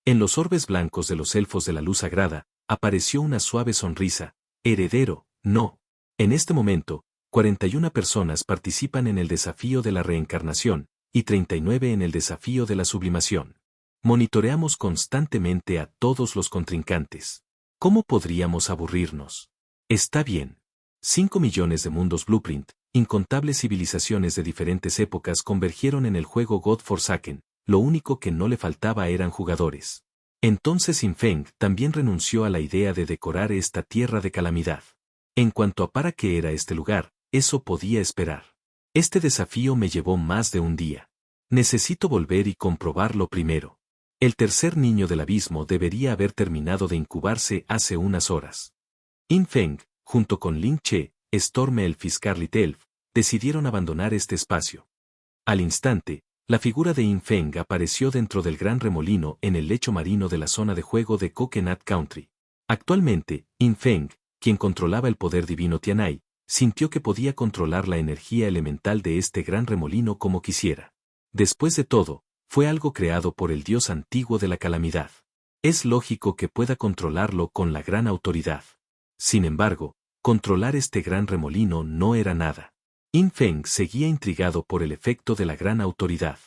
En los orbes blancos de los elfos de la luz sagrada, apareció una suave sonrisa, Heredero, no. En este momento, 41 personas participan en el desafío de la reencarnación, y 39 en el desafío de la sublimación. Monitoreamos constantemente a todos los contrincantes. ¿Cómo podríamos aburrirnos? Está bien. 5 millones de mundos Blueprint, incontables civilizaciones de diferentes épocas convergieron en el juego God Forsaken, lo único que no le faltaba eran jugadores. Entonces Infeng también renunció a la idea de decorar esta tierra de calamidad. En cuanto a para qué era este lugar, eso podía esperar. Este desafío me llevó más de un día. Necesito volver y comprobarlo primero. El tercer niño del abismo debería haber terminado de incubarse hace unas horas. Infeng, junto con Ling Che, Stormelf y Scarlet Elf, decidieron abandonar este espacio. Al instante, la figura de Infeng apareció dentro del gran remolino en el lecho marino de la zona de juego de Coconut Country. Actualmente, Infeng, quien controlaba el poder divino Tianai, sintió que podía controlar la energía elemental de este gran remolino como quisiera. Después de todo, fue algo creado por el dios antiguo de la calamidad. Es lógico que pueda controlarlo con la gran autoridad. Sin embargo, controlar este gran remolino no era nada. Infeng seguía intrigado por el efecto de la gran autoridad.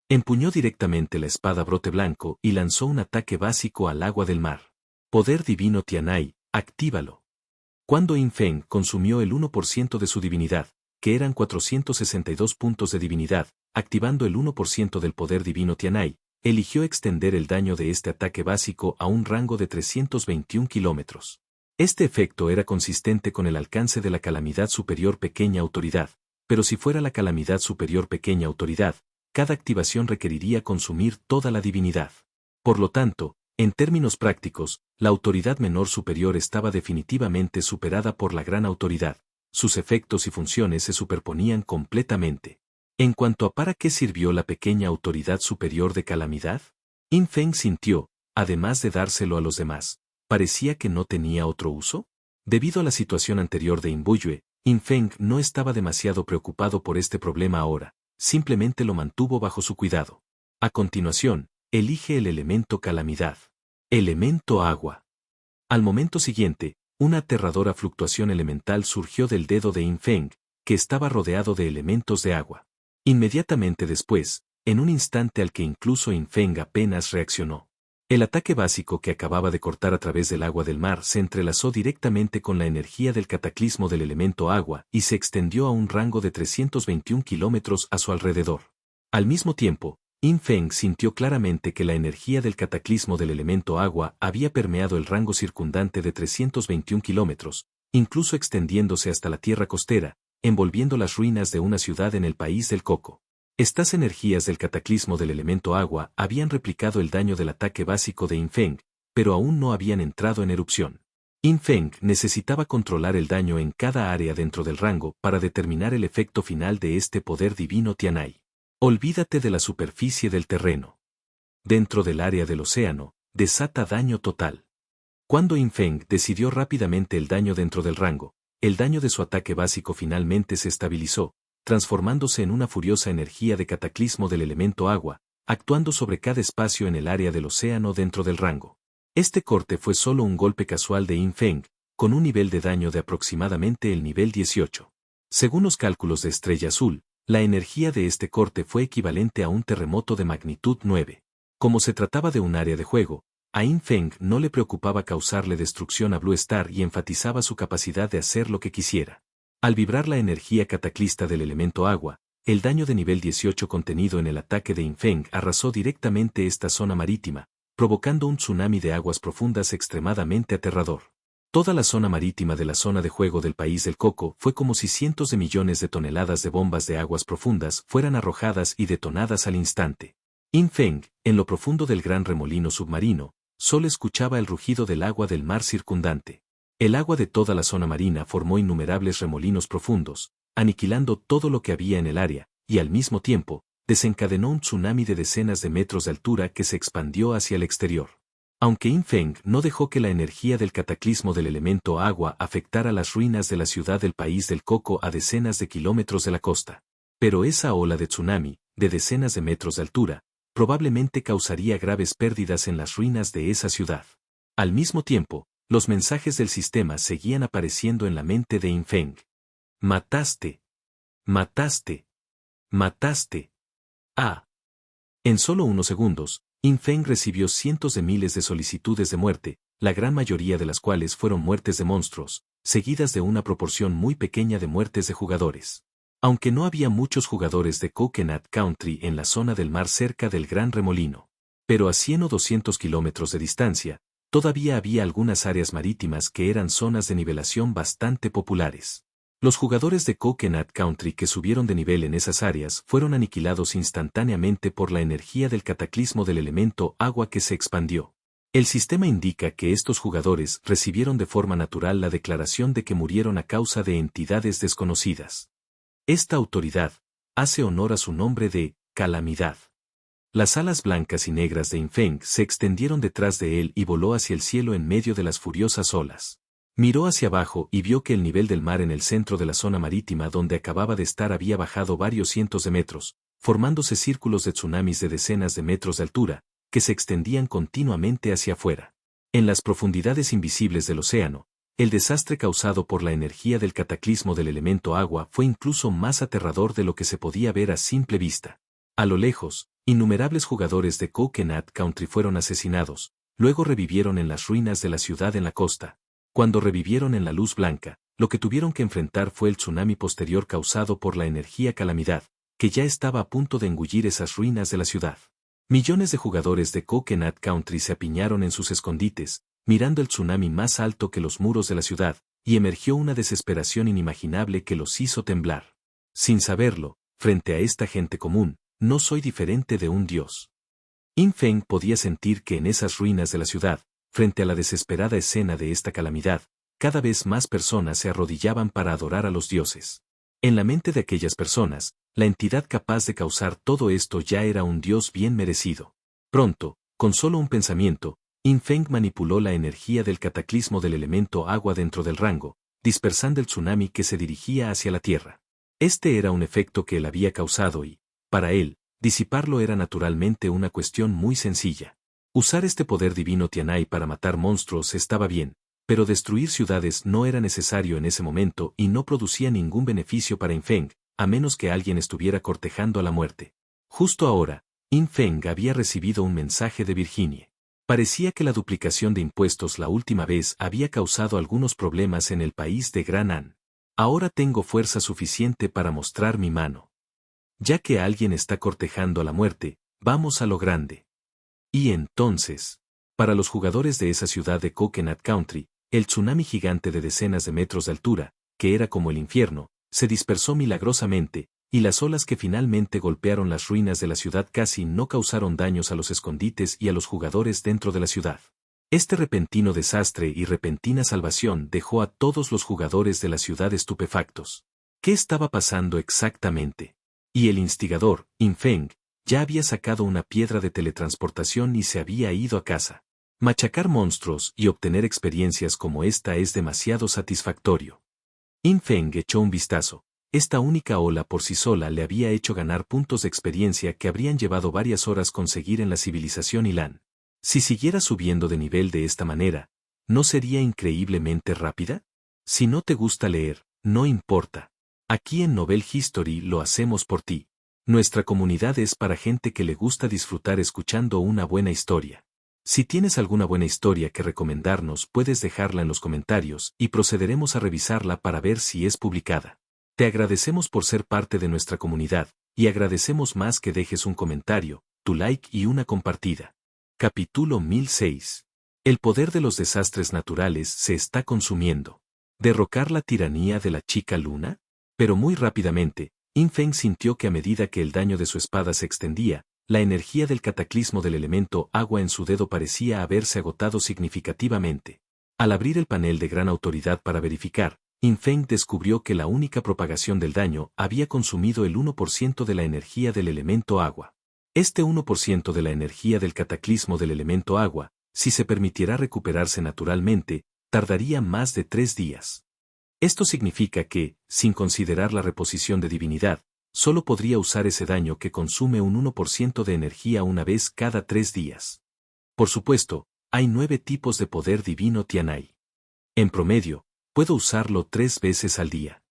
Empuñó directamente la espada brote blanco y lanzó un ataque básico al agua del mar. Poder divino Tianai, actívalo. Cuando Infeng consumió el 1% de su divinidad, que eran 462 puntos de divinidad, activando el 1% del poder divino Tianai, eligió extender el daño de este ataque básico a un rango de 321 kilómetros. Este efecto era consistente con el alcance de la calamidad superior pequeña autoridad, pero si fuera la calamidad superior pequeña autoridad, cada activación requeriría consumir toda la divinidad. Por lo tanto, en términos prácticos, la autoridad menor superior estaba definitivamente superada por la gran autoridad, sus efectos y funciones se superponían completamente. En cuanto a para qué sirvió la pequeña autoridad superior de calamidad, Infeng sintió, además de dárselo a los demás, ¿parecía que no tenía otro uso? Debido a la situación anterior de Imbuyue, Infeng no estaba demasiado preocupado por este problema ahora, simplemente lo mantuvo bajo su cuidado. A continuación, elige el elemento calamidad. Elemento agua. Al momento siguiente, una aterradora fluctuación elemental surgió del dedo de Infeng, que estaba rodeado de elementos de agua. Inmediatamente después, en un instante al que incluso Infeng apenas reaccionó, el ataque básico que acababa de cortar a través del agua del mar se entrelazó directamente con la energía del cataclismo del elemento agua y se extendió a un rango de 321 kilómetros a su alrededor. Al mismo tiempo, Infeng sintió claramente que la energía del cataclismo del elemento agua había permeado el rango circundante de 321 kilómetros, incluso extendiéndose hasta la tierra costera, envolviendo las ruinas de una ciudad en el país del Coco. Estas energías del cataclismo del elemento agua habían replicado el daño del ataque básico de Infeng, pero aún no habían entrado en erupción. Infeng necesitaba controlar el daño en cada área dentro del rango para determinar el efecto final de este poder divino Tianai. Olvídate de la superficie del terreno. Dentro del área del océano, desata daño total. Cuando Infeng decidió rápidamente el daño dentro del rango, el daño de su ataque básico finalmente se estabilizó, transformándose en una furiosa energía de cataclismo del elemento agua, actuando sobre cada espacio en el área del océano dentro del rango. Este corte fue solo un golpe casual de Infeng, con un nivel de daño de aproximadamente el nivel 18. Según los cálculos de Estrella Azul, la energía de este corte fue equivalente a un terremoto de magnitud 9. Como se trataba de un área de juego, a Infeng no le preocupaba causarle destrucción a Blue Star y enfatizaba su capacidad de hacer lo que quisiera. Al vibrar la energía cataclista del elemento agua, el daño de nivel 18 contenido en el ataque de Infeng arrasó directamente esta zona marítima, provocando un tsunami de aguas profundas extremadamente aterrador. Toda la zona marítima de la zona de juego del país del Coco fue como si cientos de millones de toneladas de bombas de aguas profundas fueran arrojadas y detonadas al instante. Infeng, en lo profundo del gran remolino submarino, solo escuchaba el rugido del agua del mar circundante. El agua de toda la zona marina formó innumerables remolinos profundos, aniquilando todo lo que había en el área, y al mismo tiempo, desencadenó un tsunami de decenas de metros de altura que se expandió hacia el exterior. Aunque Infeng no dejó que la energía del cataclismo del elemento agua afectara las ruinas de la ciudad del país del Coco a decenas de kilómetros de la costa, pero esa ola de tsunami, de decenas de metros de altura, probablemente causaría graves pérdidas en las ruinas de esa ciudad. Al mismo tiempo, los mensajes del sistema seguían apareciendo en la mente de Infeng. Mataste. Mataste. Mataste. Ah. En solo unos segundos, Infeng recibió cientos de miles de solicitudes de muerte, la gran mayoría de las cuales fueron muertes de monstruos, seguidas de una proporción muy pequeña de muertes de jugadores. Aunque no había muchos jugadores de Coconut Country en la zona del mar cerca del Gran Remolino, pero a 100 o 200 kilómetros de distancia, todavía había algunas áreas marítimas que eran zonas de nivelación bastante populares. Los jugadores de Coconut Country que subieron de nivel en esas áreas fueron aniquilados instantáneamente por la energía del cataclismo del elemento agua que se expandió. El sistema indica que estos jugadores recibieron de forma natural la declaración de que murieron a causa de entidades desconocidas. Esta autoridad hace honor a su nombre de calamidad. Las alas blancas y negras de Infeng se extendieron detrás de él y voló hacia el cielo en medio de las furiosas olas. Miró hacia abajo y vio que el nivel del mar en el centro de la zona marítima donde acababa de estar había bajado varios cientos de metros, formándose círculos de tsunamis de decenas de metros de altura, que se extendían continuamente hacia afuera. En las profundidades invisibles del océano, el desastre causado por la energía del cataclismo del elemento agua fue incluso más aterrador de lo que se podía ver a simple vista. A lo lejos, innumerables jugadores de Coconut Country fueron asesinados, luego revivieron en las ruinas de la ciudad en la costa. Cuando revivieron en la luz blanca, lo que tuvieron que enfrentar fue el tsunami posterior causado por la energía calamidad, que ya estaba a punto de engullir esas ruinas de la ciudad. Millones de jugadores de Coconut Country se apiñaron en sus escondites, mirando el tsunami más alto que los muros de la ciudad, y emergió una desesperación inimaginable que los hizo temblar. Sin saberlo, frente a esta gente común, no soy diferente de un dios. Infeng podía sentir que en esas ruinas de la ciudad, frente a la desesperada escena de esta calamidad, cada vez más personas se arrodillaban para adorar a los dioses. En la mente de aquellas personas, la entidad capaz de causar todo esto ya era un dios bien merecido. Pronto, con solo un pensamiento, Infeng manipuló la energía del cataclismo del elemento agua dentro del rango, dispersando el tsunami que se dirigía hacia la tierra. Este era un efecto que él había causado y, para él, disiparlo era naturalmente una cuestión muy sencilla. Usar este poder divino Tianai para matar monstruos estaba bien, pero destruir ciudades no era necesario en ese momento y no producía ningún beneficio para Infeng, a menos que alguien estuviera cortejando a la muerte. Justo ahora, Infeng había recibido un mensaje de Virginie. Parecía que la duplicación de impuestos la última vez había causado algunos problemas en el país de Gran An. Ahora tengo fuerza suficiente para mostrar mi mano. Ya que alguien está cortejando a la muerte, vamos a lo grande. Y entonces, para los jugadores de esa ciudad de Coconut Country, el tsunami gigante de decenas de metros de altura, que era como el infierno, se dispersó milagrosamente, y las olas que finalmente golpearon las ruinas de la ciudad casi no causaron daños a los escondites y a los jugadores dentro de la ciudad. Este repentino desastre y repentina salvación dejó a todos los jugadores de la ciudad estupefactos. ¿Qué estaba pasando exactamente? Y el instigador, Infeng, ya había sacado una piedra de teletransportación y se había ido a casa. Machacar monstruos y obtener experiencias como esta es demasiado satisfactorio. Infeng echó un vistazo. Esta única ola por sí sola le había hecho ganar puntos de experiencia que habrían llevado varias horas conseguir en la civilización Ilan. Si siguiera subiendo de nivel de esta manera, ¿no sería increíblemente rápida? Si no te gusta leer, no importa. Aquí en Novel History lo hacemos por ti. Nuestra comunidad es para gente que le gusta disfrutar escuchando una buena historia. Si tienes alguna buena historia que recomendarnos, puedes dejarla en los comentarios y procederemos a revisarla para ver si es publicada. Te agradecemos por ser parte de nuestra comunidad, y agradecemos más que dejes un comentario, tu like y una compartida. Capítulo 1006. El poder de los desastres naturales se está consumiendo. ¿Derrocar la tiranía de la chica luna? Pero muy rápidamente, Infeng sintió que a medida que el daño de su espada se extendía, la energía del cataclismo del elemento agua en su dedo parecía haberse agotado significativamente. Al abrir el panel de gran autoridad para verificar, Infeng descubrió que la única propagación del daño había consumido el 1% de la energía del elemento agua. Este 1% de la energía del cataclismo del elemento agua, si se permitiera recuperarse naturalmente, tardaría más de 3 días. Esto significa que, sin considerar la reposición de divinidad, solo podría usar ese daño que consume un 1% de energía una vez cada 3 días. Por supuesto, hay 9 tipos de poder divino Tianai. En promedio, puedo usarlo 3 veces al día.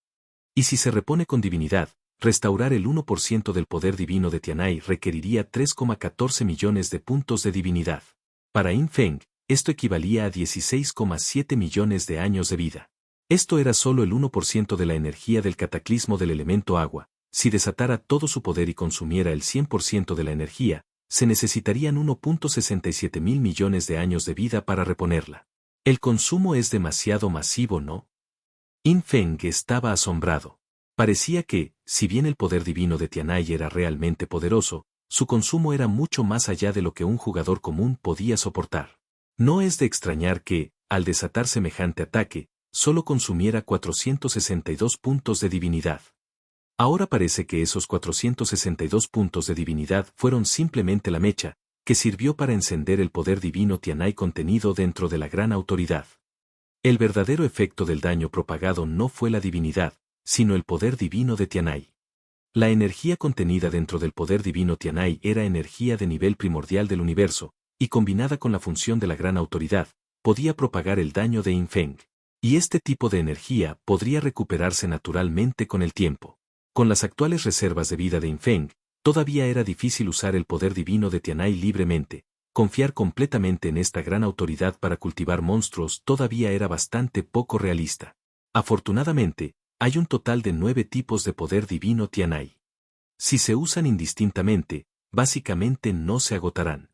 Y si se repone con divinidad, restaurar el 1% del poder divino de Tianai requeriría 3,14 millones de puntos de divinidad. Para Yin Feng, esto equivalía a 16,7 millones de años de vida. Esto era solo el 1% de la energía del cataclismo del elemento agua. Si desatara todo su poder y consumiera el 100% de la energía, se necesitarían 1,67 mil millones de años de vida para reponerla. El consumo es demasiado masivo, ¿no? Yin Feng estaba asombrado. Parecía que, si bien el poder divino de Tianai era realmente poderoso, su consumo era mucho más allá de lo que un jugador común podía soportar. No es de extrañar que, al desatar semejante ataque, solo consumiera 462 puntos de divinidad. Ahora parece que esos 462 puntos de divinidad fueron simplemente la mecha, que sirvió para encender el poder divino Tianai contenido dentro de la gran autoridad. El verdadero efecto del daño propagado no fue la divinidad, sino el poder divino de Tianai. La energía contenida dentro del poder divino Tianai era energía de nivel primordial del universo, y combinada con la función de la gran autoridad, podía propagar el daño de Yin Feng. Y este tipo de energía podría recuperarse naturalmente con el tiempo. Con las actuales reservas de vida de Yin Feng, todavía era difícil usar el poder divino de Tianai libremente. Confiar completamente en esta gran autoridad para cultivar monstruos todavía era bastante poco realista. Afortunadamente, hay un total de 9 tipos de poder divino Tianai. Si se usan indistintamente, básicamente no se agotarán.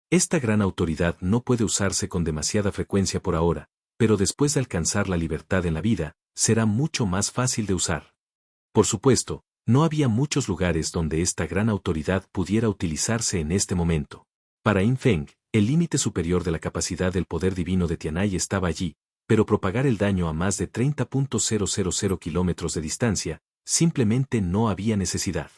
Esta gran autoridad no puede usarse con demasiada frecuencia por ahora, pero después de alcanzar la libertad en la vida, será mucho más fácil de usar. Por supuesto, no había muchos lugares donde esta gran autoridad pudiera utilizarse en este momento. Para Yin Feng, el límite superior de la capacidad del poder divino de Tianai estaba allí, pero propagar el daño a más de 30,000 kilómetros de distancia, simplemente no había necesidad.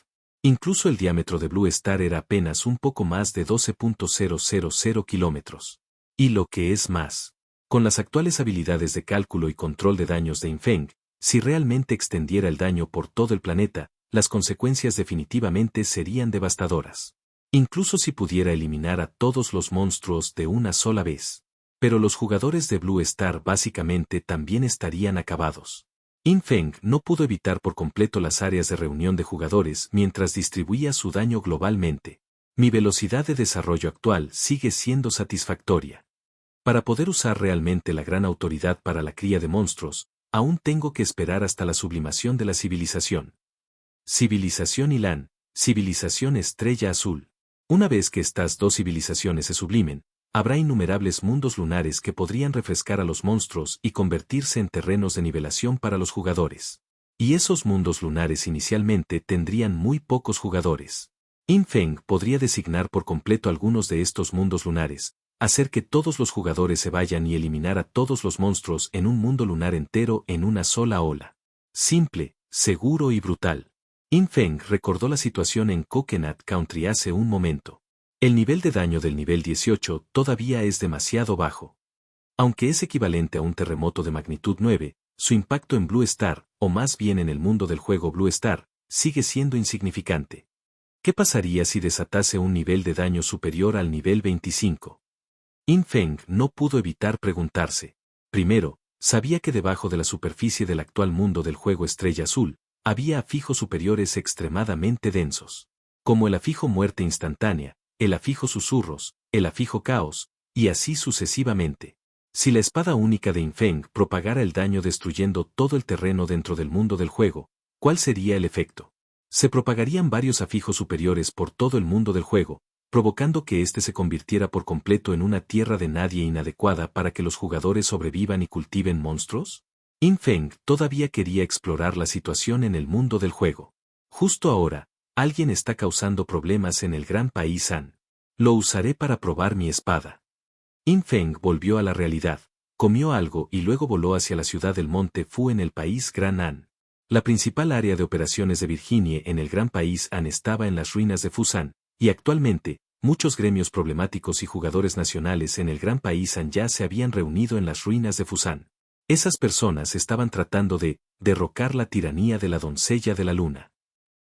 Incluso el diámetro de Blue Star era apenas un poco más de 12,000 kilómetros. Y lo que es más, con las actuales habilidades de cálculo y control de daños de Yin Feng, si realmente extendiera el daño por todo el planeta, las consecuencias definitivamente serían devastadoras. Incluso si pudiera eliminar a todos los monstruos de una sola vez. Pero los jugadores de Blue Star básicamente también estarían acabados. Yin Feng no pudo evitar por completo las áreas de reunión de jugadores mientras distribuía su daño globalmente. Mi velocidad de desarrollo actual sigue siendo satisfactoria. Para poder usar realmente la gran autoridad para la cría de monstruos, aún tengo que esperar hasta la sublimación de la civilización. Civilización Ilan, civilización Estrella Azul. Una vez que estas dos civilizaciones se sublimen, habrá innumerables mundos lunares que podrían refrescar a los monstruos y convertirse en terrenos de nivelación para los jugadores. Y esos mundos lunares inicialmente tendrían muy pocos jugadores. Yin Feng podría designar por completo algunos de estos mundos lunares, hacer que todos los jugadores se vayan y eliminar a todos los monstruos en un mundo lunar entero en una sola ola. Simple, seguro y brutal. Yin Feng recordó la situación en Coconut Country hace un momento. El nivel de daño del nivel 18 todavía es demasiado bajo. Aunque es equivalente a un terremoto de magnitud 9, su impacto en Blue Star, o más bien en el mundo del juego Blue Star, sigue siendo insignificante. ¿Qué pasaría si desatase un nivel de daño superior al nivel 25? Yin Feng no pudo evitar preguntarse. Primero, sabía que debajo de la superficie del actual mundo del juego Estrella Azul, había afijos superiores extremadamente densos, como el afijo Muerte Instantánea, el afijo Susurros, el afijo Caos, y así sucesivamente. Si la espada única de Yin Feng propagara el daño destruyendo todo el terreno dentro del mundo del juego, ¿cuál sería el efecto? Se propagarían varios afijos superiores por todo el mundo del juego, provocando que éste se convirtiera por completo en una tierra de nadie inadecuada para que los jugadores sobrevivan y cultiven monstruos? Yin Feng todavía quería explorar la situación en el mundo del juego. Justo ahora, alguien está causando problemas en el gran país Han. Lo usaré para probar mi espada. Yin Feng volvió a la realidad, comió algo y luego voló hacia la ciudad del Monte Fu en el país Gran Han. La principal área de operaciones de Virginia en el gran país Han estaba en las ruinas de Fusan, y actualmente, muchos gremios problemáticos y jugadores nacionales en el gran país Han ya se habían reunido en las ruinas de Fusan. Esas personas estaban tratando de derrocar la tiranía de la doncella de la luna.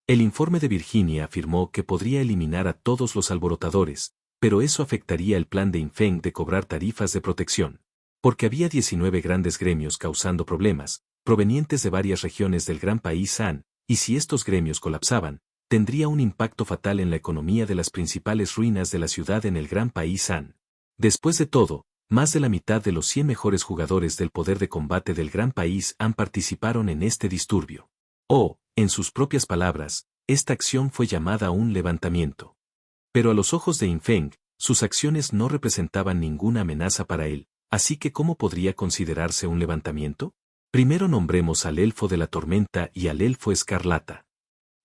El informe de Virginia afirmó que podría eliminar a todos los alborotadores, pero eso afectaría el plan de Yin Feng de cobrar tarifas de protección. Porque había 19 grandes gremios causando problemas, provenientes de varias regiones del gran país Han, y si estos gremios colapsaban, tendría un impacto fatal en la economía de las principales ruinas de la ciudad en el gran país Han. Después de todo, más de la mitad de los 100 mejores jugadores del poder de combate del gran país Han participaron en este disturbio. O, en sus propias palabras, esta acción fue llamada un levantamiento. Pero a los ojos de Infeng, sus acciones no representaban ninguna amenaza para él, así que ¿cómo podría considerarse un levantamiento? Primero nombremos al elfo de la tormenta y al elfo escarlata.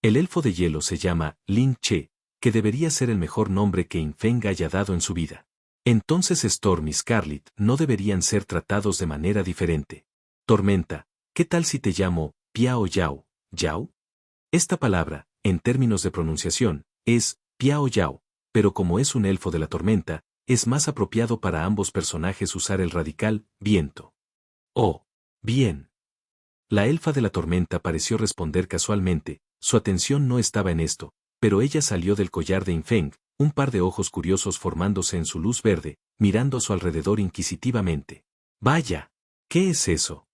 El elfo de hielo se llama Ling Che, que debería ser el mejor nombre que Infeng haya dado en su vida. Entonces Storm y Scarlet no deberían ser tratados de manera diferente. Tormenta, ¿qué tal si te llamo Piao Yao, Yao? Esta palabra, en términos de pronunciación, es Piao Yao, pero como es un elfo de la tormenta, es más apropiado para ambos personajes usar el radical viento. Oh, bien. La elfa de la tormenta pareció responder casualmente, su atención no estaba en esto, pero ella salió del collar de Infeng, un par de ojos curiosos formándose en su luz verde, mirando a su alrededor inquisitivamente. Vaya, ¿qué es eso?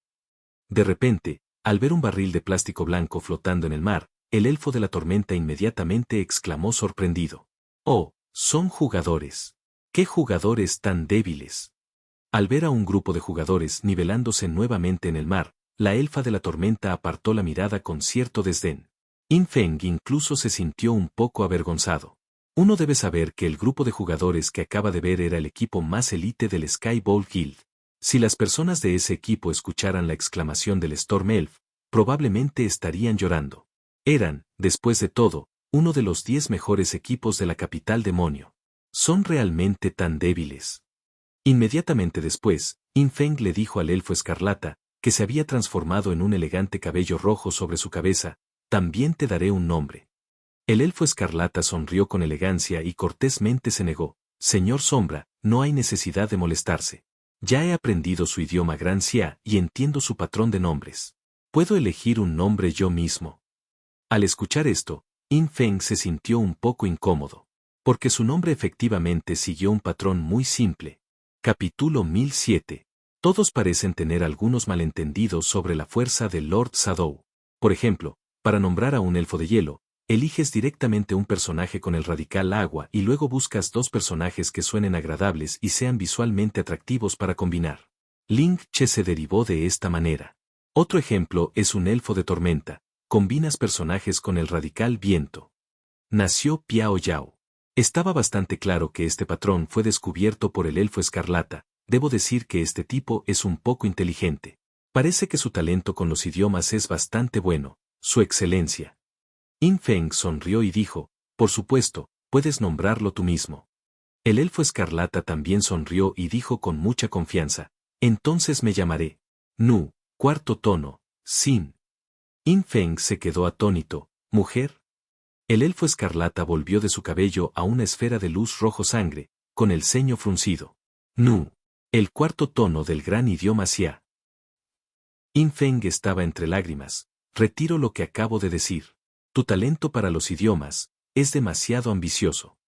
De repente, al ver un barril de plástico blanco flotando en el mar, el elfo de la tormenta inmediatamente exclamó sorprendido. Oh, son jugadores. ¡Qué jugadores tan débiles! Al ver a un grupo de jugadores nivelándose nuevamente en el mar, la elfa de la tormenta apartó la mirada con cierto desdén. Infeng incluso se sintió un poco avergonzado. Uno debe saber que el grupo de jugadores que acaba de ver era el equipo más elite del Sky Bowl Guild. Si las personas de ese equipo escucharan la exclamación del Storm Elf, probablemente estarían llorando. Eran, después de todo, uno de los 10 mejores equipos de la capital demonio. ¿Son realmente tan débiles? Inmediatamente después, Infeng le dijo al elfo escarlata, que se había transformado en un elegante cabello rojo sobre su cabeza, también te daré un nombre. El elfo escarlata sonrió con elegancia y cortésmente se negó. Señor Sombra, no hay necesidad de molestarse. Ya he aprendido su idioma Gran Xia y entiendo su patrón de nombres. Puedo elegir un nombre yo mismo. Al escuchar esto, Infeng se sintió un poco incómodo, porque su nombre efectivamente siguió un patrón muy simple. Capítulo 1007. Todos parecen tener algunos malentendidos sobre la fuerza de Lord Shadow. Por ejemplo, para nombrar a un elfo de hielo, eliges directamente un personaje con el radical agua y luego buscas dos personajes que suenen agradables y sean visualmente atractivos para combinar. Ling Che se derivó de esta manera. Otro ejemplo es un elfo de tormenta. Combinas personajes con el radical viento. Nació Piao Yao. Estaba bastante claro que este patrón fue descubierto por el elfo escarlata. Debo decir que este tipo es un poco inteligente. Parece que su talento con los idiomas es bastante bueno, su excelencia. Infeng sonrió y dijo, por supuesto, puedes nombrarlo tú mismo. El elfo escarlata también sonrió y dijo con mucha confianza, entonces me llamaré Nu, cuarto tono, Sin. Infeng se quedó atónito, ¿mujer? El elfo escarlata volvió de su cabello a una esfera de luz rojo sangre, con el ceño fruncido. Nu, el cuarto tono del gran idioma Xia. Infeng estaba entre lágrimas, retiro lo que acabo de decir. Tu talento para los idiomas es demasiado ambicioso.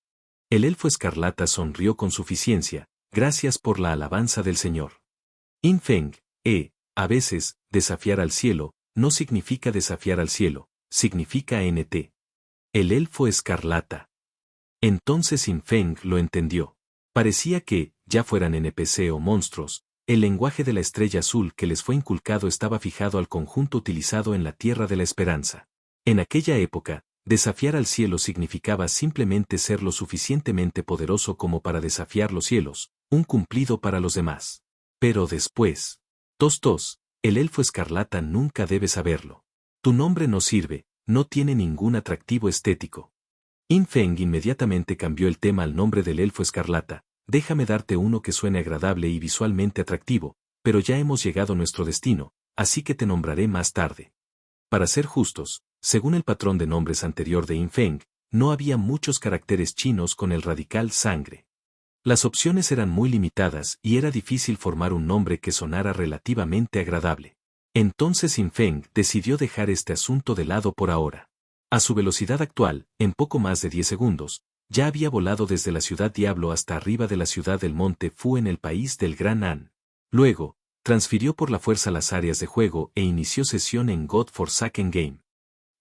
El elfo escarlata sonrió con suficiencia, gracias por la alabanza del Señor. Infeng, a veces, desafiar al cielo, no significa desafiar al cielo, significa NT. El elfo escarlata. Entonces Infeng lo entendió. Parecía que, ya fueran NPC o monstruos, el lenguaje de la estrella azul que les fue inculcado estaba fijado al conjunto utilizado en la Tierra de la Esperanza. En aquella época, desafiar al cielo significaba simplemente ser lo suficientemente poderoso como para desafiar los cielos, un cumplido para los demás. Pero después, el elfo escarlata nunca debe saberlo. Tu nombre no sirve, no tiene ningún atractivo estético. Infeng inmediatamente cambió el tema al nombre del elfo escarlata, déjame darte uno que suene agradable y visualmente atractivo, pero ya hemos llegado a nuestro destino, así que te nombraré más tarde. Para ser justos, según el patrón de nombres anterior de Infeng, no había muchos caracteres chinos con el radical sangre. Las opciones eran muy limitadas y era difícil formar un nombre que sonara relativamente agradable. Entonces Infeng decidió dejar este asunto de lado por ahora. A su velocidad actual, en poco más de 10 segundos, ya había volado desde la ciudad Diablo hasta arriba de la ciudad del monte Fu en el país del Gran An. Luego, transfirió por la fuerza las áreas de juego e inició sesión en God Forsaken Game.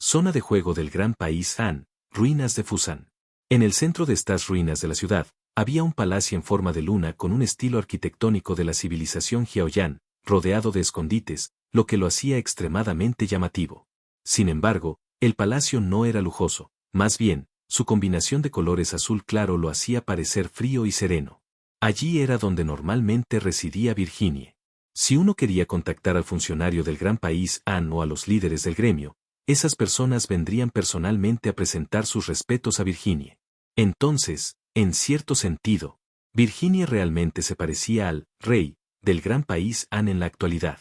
Zona de juego del gran país Han, ruinas de Fusan. En el centro de estas ruinas de la ciudad, había un palacio en forma de luna con un estilo arquitectónico de la civilización Jiaoyan, rodeado de escondites, lo que lo hacía extremadamente llamativo. Sin embargo, el palacio no era lujoso, más bien, su combinación de colores azul claro lo hacía parecer frío y sereno. Allí era donde normalmente residía Virginie. Si uno quería contactar al funcionario del gran país Han o a los líderes del gremio, esas personas vendrían personalmente a presentar sus respetos a Virginie. Entonces, en cierto sentido, Virginie realmente se parecía al rey del gran país Han en la actualidad.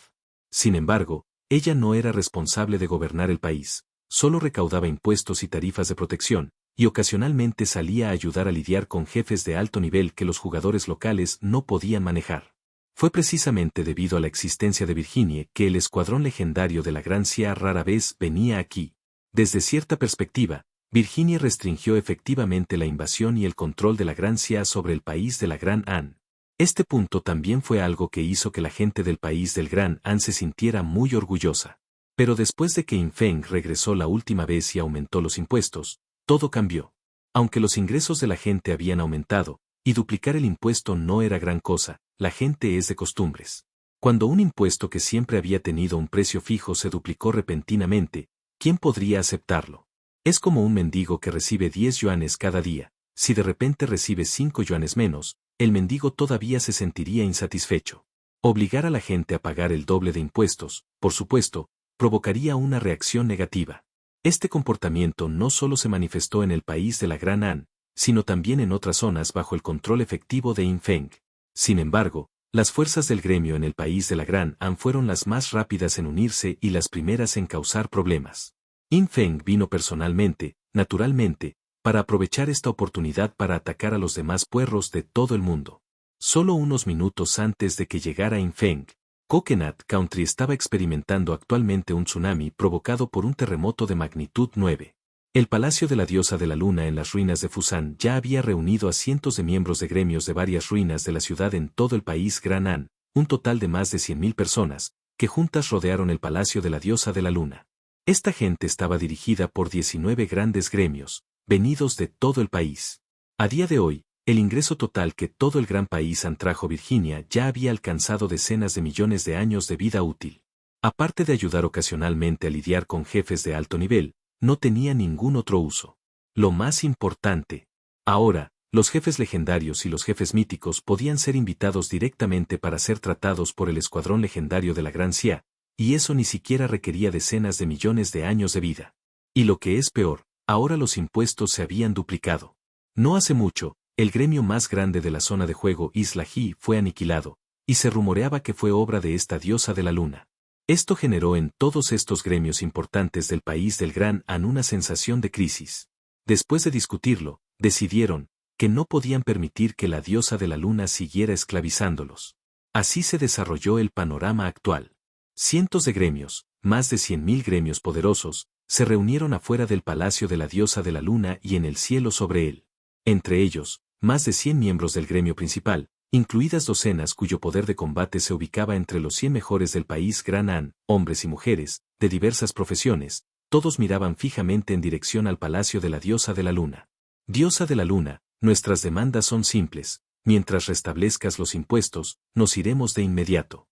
Sin embargo, ella no era responsable de gobernar el país, solo recaudaba impuestos y tarifas de protección, y ocasionalmente salía a ayudar a lidiar con jefes de alto nivel que los jugadores locales no podían manejar. Fue precisamente debido a la existencia de Virginie que el escuadrón legendario de la Gran Xia rara vez venía aquí. Desde cierta perspectiva, Virginie restringió efectivamente la invasión y el control de la Gran Xia sobre el país de la Gran Han. Este punto también fue algo que hizo que la gente del país del Gran Han se sintiera muy orgullosa. Pero después de que Infeng regresó la última vez y aumentó los impuestos, todo cambió. Aunque los ingresos de la gente habían aumentado, y duplicar el impuesto no era gran cosa, la gente es de costumbres. Cuando un impuesto que siempre había tenido un precio fijo se duplicó repentinamente, ¿quién podría aceptarlo? Es como un mendigo que recibe 10 yuanes cada día. Si de repente recibe 5 yuanes menos, el mendigo todavía se sentiría insatisfecho. Obligar a la gente a pagar el doble de impuestos, por supuesto, provocaría una reacción negativa. Este comportamiento no solo se manifestó en el país de la Gran Han, sino también en otras zonas bajo el control efectivo de Infeng. Sin embargo, las fuerzas del gremio en el país de la Gran Han fueron las más rápidas en unirse y las primeras en causar problemas. Infeng vino personalmente, naturalmente, para aprovechar esta oportunidad para atacar a los demás puerros de todo el mundo. Solo unos minutos antes de que llegara Infeng, Coconut Country estaba experimentando actualmente un tsunami provocado por un terremoto de magnitud 9. El Palacio de la Diosa de la Luna en las ruinas de Fusan ya había reunido a cientos de miembros de gremios de varias ruinas de la ciudad en todo el país Gran Han, un total de más de 100.000 personas, que juntas rodearon el Palacio de la Diosa de la Luna. Esta gente estaba dirigida por 19 grandes gremios, venidos de todo el país. A día de hoy, el ingreso total que todo el gran país Han trajo Virginia ya había alcanzado decenas de millones de años de vida útil. Aparte de ayudar ocasionalmente a lidiar con jefes de alto nivel, no tenía ningún otro uso. Lo más importante. Ahora, los jefes legendarios y los jefes míticos podían ser invitados directamente para ser tratados por el escuadrón legendario de la Gran Xia, y eso ni siquiera requería decenas de millones de años de vida. Y lo que es peor, ahora los impuestos se habían duplicado. No hace mucho, el gremio más grande de la zona de juego Isla Ji fue aniquilado, y se rumoreaba que fue obra de esta diosa de la luna. Esto generó en todos estos gremios importantes del país del Gran Han una sensación de crisis. Después de discutirlo, decidieron que no podían permitir que la diosa de la luna siguiera esclavizándolos. Así se desarrolló el panorama actual. Cientos de gremios, más de 100.000 gremios poderosos, se reunieron afuera del palacio de la diosa de la luna y en el cielo sobre él. Entre ellos, más de 100 miembros del gremio principal, incluidas docenas cuyo poder de combate se ubicaba entre los 100 mejores del país Gran Han, hombres y mujeres, de diversas profesiones, todos miraban fijamente en dirección al palacio de la diosa de la luna. Diosa de la luna, nuestras demandas son simples, mientras restablezcas los impuestos, nos iremos de inmediato.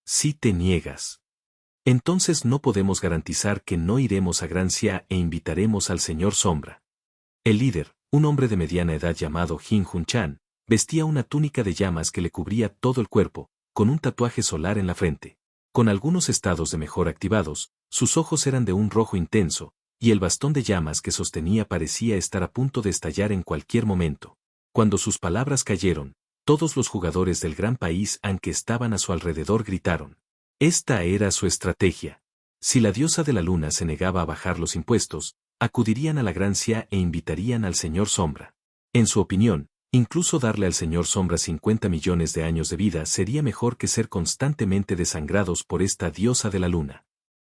Si te niegas, entonces no podemos garantizar que no iremos a Gran Xia e invitaremos al señor Sombra. El líder, un hombre de mediana edad llamado Jin Hun-chan, vestía una túnica de llamas que le cubría todo el cuerpo, con un tatuaje solar en la frente. Con algunos estados de mejor activados, sus ojos eran de un rojo intenso, y el bastón de llamas que sostenía parecía estar a punto de estallar en cualquier momento. Cuando sus palabras cayeron, todos los jugadores del gran país Han que estaban a su alrededor gritaron. Esta era su estrategia. Si la diosa de la luna se negaba a bajar los impuestos, acudirían a la Gran Xia e invitarían al señor Sombra. En su opinión, incluso darle al señor Sombra 50 millones de años de vida sería mejor que ser constantemente desangrados por esta diosa de la luna.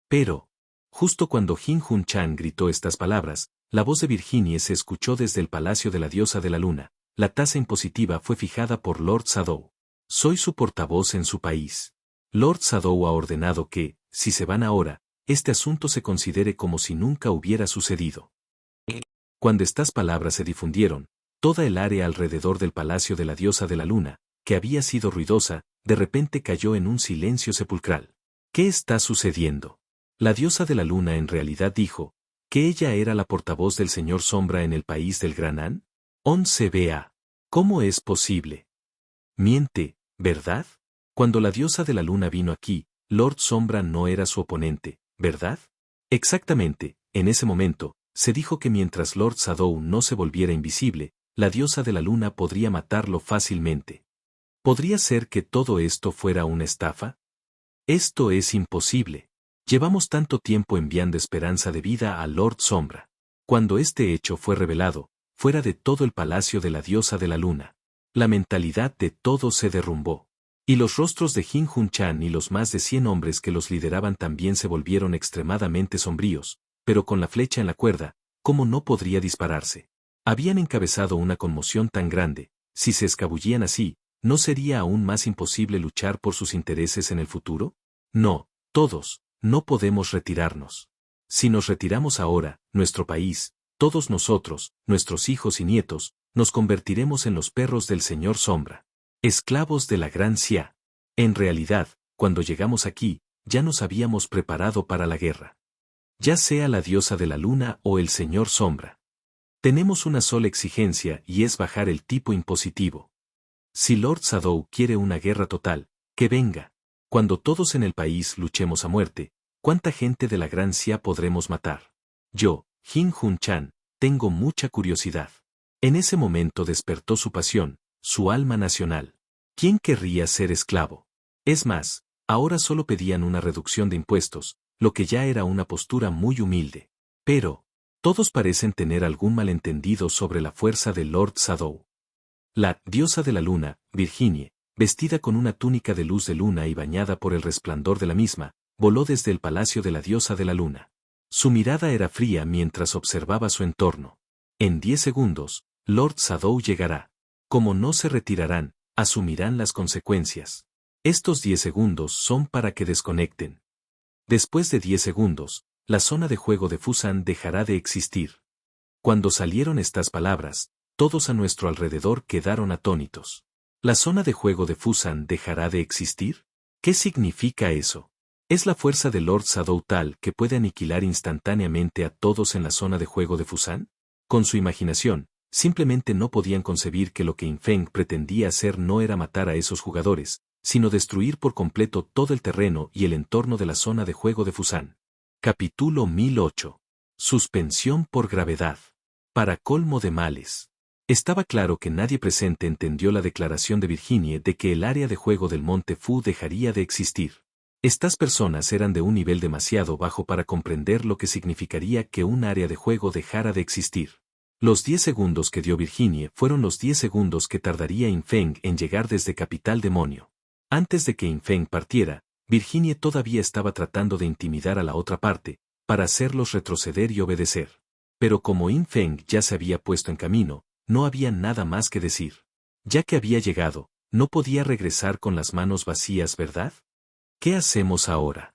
Pero, justo cuando Jin Hun-chan gritó estas palabras, la voz de Virginie se escuchó desde el palacio de la diosa de la luna. La tasa impositiva fue fijada por Lord Sadou. Soy su portavoz en su país. Lord Shadow ha ordenado que, si se van ahora, este asunto se considere como si nunca hubiera sucedido. Cuando estas palabras se difundieron, toda el área alrededor del palacio de la diosa de la luna, que había sido ruidosa, de repente cayó en un silencio sepulcral. ¿Qué está sucediendo? La diosa de la luna en realidad dijo que ella era la portavoz del señor Sombra en el país del Gran An. CBA. ¿Cómo es posible? Miente, ¿verdad? Cuando la diosa de la luna vino aquí, Lord Sombra no era su oponente, ¿verdad? Exactamente, en ese momento, se dijo que mientras Lord Shadow no se volviera invisible, la diosa de la luna podría matarlo fácilmente. ¿Podría ser que todo esto fuera una estafa? Esto es imposible. Llevamos tanto tiempo enviando esperanza de vida a Lord Sombra. Cuando este hecho fue revelado, fuera de todo el palacio de la diosa de la luna, la mentalidad de todos se derrumbó. Y los rostros de Jin Hun Chan y los más de 100 hombres que los lideraban también se volvieron extremadamente sombríos, pero con la flecha en la cuerda, ¿cómo no podría dispararse? Habían encabezado una conmoción tan grande, si se escabullían así, ¿no sería aún más imposible luchar por sus intereses en el futuro? No, todos, no podemos retirarnos. Si nos retiramos ahora, nuestro país, todos nosotros, nuestros hijos y nietos, nos convertiremos en los perros del Señor Sombra. Esclavos de la Gran Xia. En realidad, cuando llegamos aquí, ya nos habíamos preparado para la guerra. Ya sea la diosa de la luna o el Señor Sombra. Tenemos una sola exigencia y es bajar el tipo impositivo. Si Lord Shadow quiere una guerra total, que venga. Cuando todos en el país luchemos a muerte, ¿cuánta gente de la Gran Xia podremos matar? Yo, Jin Hun Chan, tengo mucha curiosidad. En ese momento despertó su pasión, su alma nacional. ¿Quién querría ser esclavo? Es más, ahora solo pedían una reducción de impuestos, lo que ya era una postura muy humilde. Pero, todos parecen tener algún malentendido sobre la fuerza de Lord Shadow. La diosa de la luna, Virginie, vestida con una túnica de luz de luna y bañada por el resplandor de la misma, voló desde el palacio de la diosa de la luna. Su mirada era fría mientras observaba su entorno. En 10 segundos, Lord Shadow llegará. Como no se retirarán, asumirán las consecuencias. Estos 10 segundos son para que desconecten. Después de 10 segundos, la zona de juego de Fusan dejará de existir. Cuando salieron estas palabras, todos a nuestro alrededor quedaron atónitos. ¿La zona de juego de Fusan dejará de existir? ¿Qué significa eso? ¿Es la fuerza de Lord Shadow tal que puede aniquilar instantáneamente a todos en la zona de juego de Fusan? Con su imaginación, simplemente no podían concebir que lo que Infeng pretendía hacer no era matar a esos jugadores, sino destruir por completo todo el terreno y el entorno de la zona de juego de Fusan. Capítulo 1008. Suspensión por gravedad. Para colmo de males. Estaba claro que nadie presente entendió la declaración de Virginie de que el área de juego del Monte Fu dejaría de existir. Estas personas eran de un nivel demasiado bajo para comprender lo que significaría que un área de juego dejara de existir. Los 10 segundos que dio Virginie fueron los 10 segundos que tardaría Infeng en llegar desde Capital Demonio. Antes de que Infeng partiera, Virginie todavía estaba tratando de intimidar a la otra parte, para hacerlos retroceder y obedecer. Pero como Infeng ya se había puesto en camino, no había nada más que decir. Ya que había llegado, no podía regresar con las manos vacías, ¿verdad? ¿Qué hacemos ahora?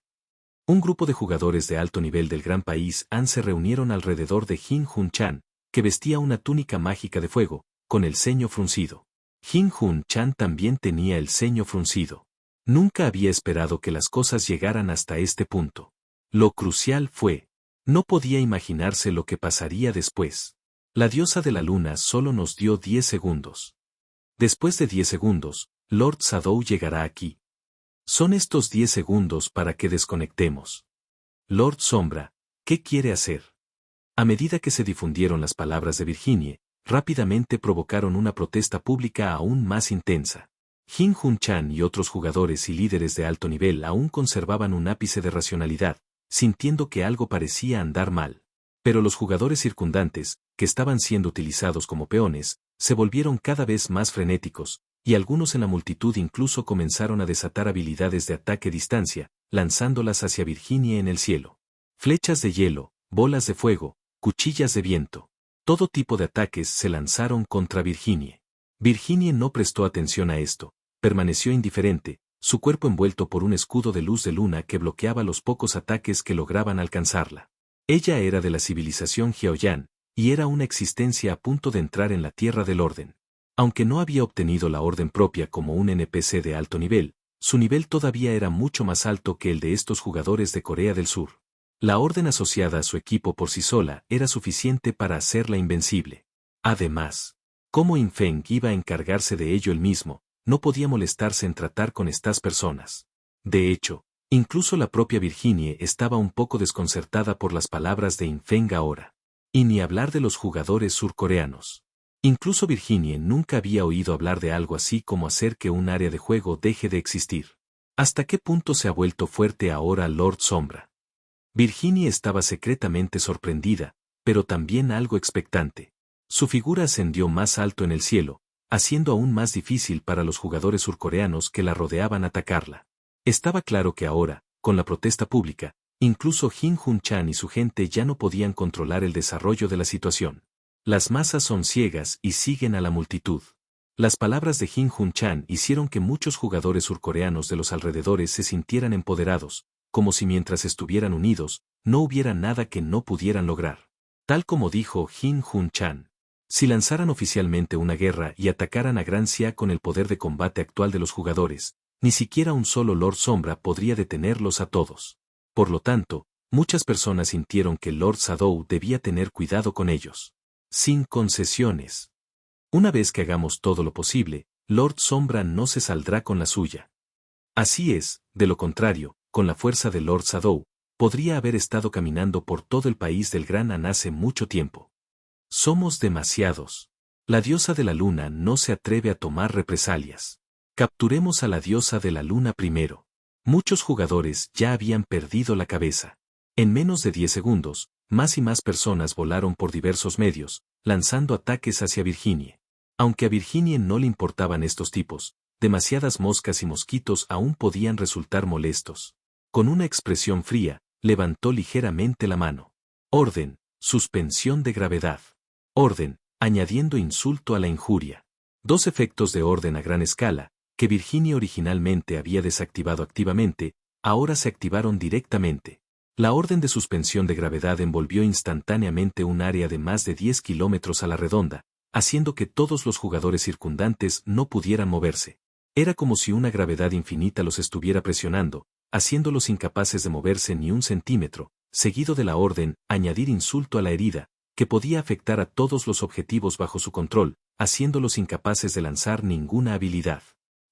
Un grupo de jugadores de alto nivel del gran país Han se reunieron alrededor de Jin Hun Chan, que vestía una túnica mágica de fuego, con el ceño fruncido. Jin Hun Chan también tenía el ceño fruncido. Nunca había esperado que las cosas llegaran hasta este punto. Lo crucial fue, no podía imaginarse lo que pasaría después. La diosa de la luna solo nos dio 10 segundos. Después de 10 segundos, Lord Shadow llegará aquí. Son estos 10 segundos para que desconectemos. Lord Sombra, ¿qué quiere hacer? A medida que se difundieron las palabras de Virginie, rápidamente provocaron una protesta pública aún más intensa. Jin Hun Chan y otros jugadores y líderes de alto nivel aún conservaban un ápice de racionalidad, sintiendo que algo parecía andar mal. Pero los jugadores circundantes, que estaban siendo utilizados como peones, se volvieron cada vez más frenéticos, y algunos en la multitud incluso comenzaron a desatar habilidades de ataque a distancia, lanzándolas hacia Virginie en el cielo. Flechas de hielo, bolas de fuego, cuchillas de viento. Todo tipo de ataques se lanzaron contra Virginie. Virginie no prestó atención a esto, permaneció indiferente, su cuerpo envuelto por un escudo de luz de luna que bloqueaba los pocos ataques que lograban alcanzarla. Ella era de la civilización Jiaoyan, y era una existencia a punto de entrar en la Tierra del Orden. Aunque no había obtenido la orden propia como un NPC de alto nivel, su nivel todavía era mucho más alto que el de estos jugadores de Corea del Sur. La orden asociada a su equipo por sí sola era suficiente para hacerla invencible. Además, como Infeng iba a encargarse de ello él mismo, no podía molestarse en tratar con estas personas. De hecho, incluso la propia Virginie estaba un poco desconcertada por las palabras de Infeng ahora. Y ni hablar de los jugadores surcoreanos. Incluso Virginie nunca había oído hablar de algo así como hacer que un área de juego deje de existir. ¿Hasta qué punto se ha vuelto fuerte ahora Lord Sombra? Virginie estaba secretamente sorprendida, pero también algo expectante. Su figura ascendió más alto en el cielo, haciendo aún más difícil para los jugadores surcoreanos que la rodeaban atacarla. Estaba claro que ahora, con la protesta pública, incluso Jin Hun-chan y su gente ya no podían controlar el desarrollo de la situación. Las masas son ciegas y siguen a la multitud. Las palabras de Jin Hun-chan hicieron que muchos jugadores surcoreanos de los alrededores se sintieran empoderados, como si mientras estuvieran unidos, no hubiera nada que no pudieran lograr. Tal como dijo Jin Hun-chan. Si lanzaran oficialmente una guerra y atacaran a Gran Xia con el poder de combate actual de los jugadores, ni siquiera un solo Lord Sombra podría detenerlos a todos. Por lo tanto, muchas personas sintieron que Lord Shadow debía tener cuidado con ellos. Sin concesiones. Una vez que hagamos todo lo posible, Lord Sombra no se saldrá con la suya. Así es, de lo contrario, con la fuerza de Lord Shadow, podría haber estado caminando por todo el país del Gran Han hace mucho tiempo. Somos demasiados. La diosa de la luna no se atreve a tomar represalias. Capturemos a la diosa de la luna primero. Muchos jugadores ya habían perdido la cabeza. En menos de 10 segundos, más y más personas volaron por diversos medios, lanzando ataques hacia Virginie. Aunque a Virginie no le importaban estos tipos, demasiadas moscas y mosquitos aún podían resultar molestos. Con una expresión fría, levantó ligeramente la mano. Orden, suspensión de gravedad. Orden, añadiendo insulto a la injuria. Dos efectos de orden a gran escala, que Virginie originalmente había desactivado activamente, ahora se activaron directamente. La orden de suspensión de gravedad envolvió instantáneamente un área de más de 10 kilómetros a la redonda, haciendo que todos los jugadores circundantes no pudieran moverse. Era como si una gravedad infinita los estuviera presionando, haciéndolos incapaces de moverse ni un centímetro, seguido de la orden, añadir insulto a la herida, que podía afectar a todos los objetivos bajo su control, haciéndolos incapaces de lanzar ninguna habilidad.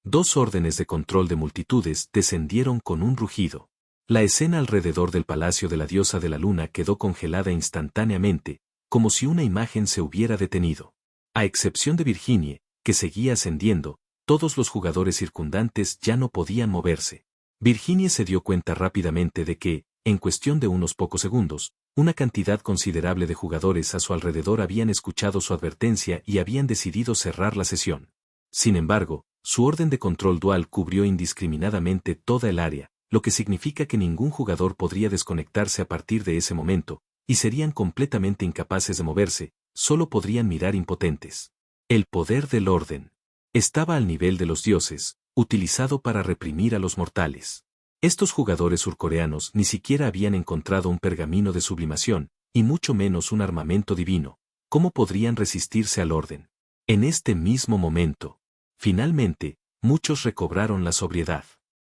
Dos órdenes de control de multitudes descendieron con un rugido. La escena alrededor del palacio de la diosa de la luna quedó congelada instantáneamente, como si una imagen se hubiera detenido. A excepción de Virginie, que seguía ascendiendo, todos los jugadores circundantes ya no podían moverse. Virginie se dio cuenta rápidamente de que, en cuestión de unos pocos segundos, una cantidad considerable de jugadores a su alrededor habían escuchado su advertencia y habían decidido cerrar la sesión. Sin embargo, su orden de control dual cubrió indiscriminadamente toda el área, lo que significa que ningún jugador podría desconectarse a partir de ese momento, y serían completamente incapaces de moverse, solo podrían mirar impotentes. El poder del orden estaba al nivel de los dioses, utilizado para reprimir a los mortales. Estos jugadores surcoreanos ni siquiera habían encontrado un pergamino de sublimación, y mucho menos un armamento divino. ¿Cómo podrían resistirse al orden? En este mismo momento, finalmente, muchos recobraron la sobriedad.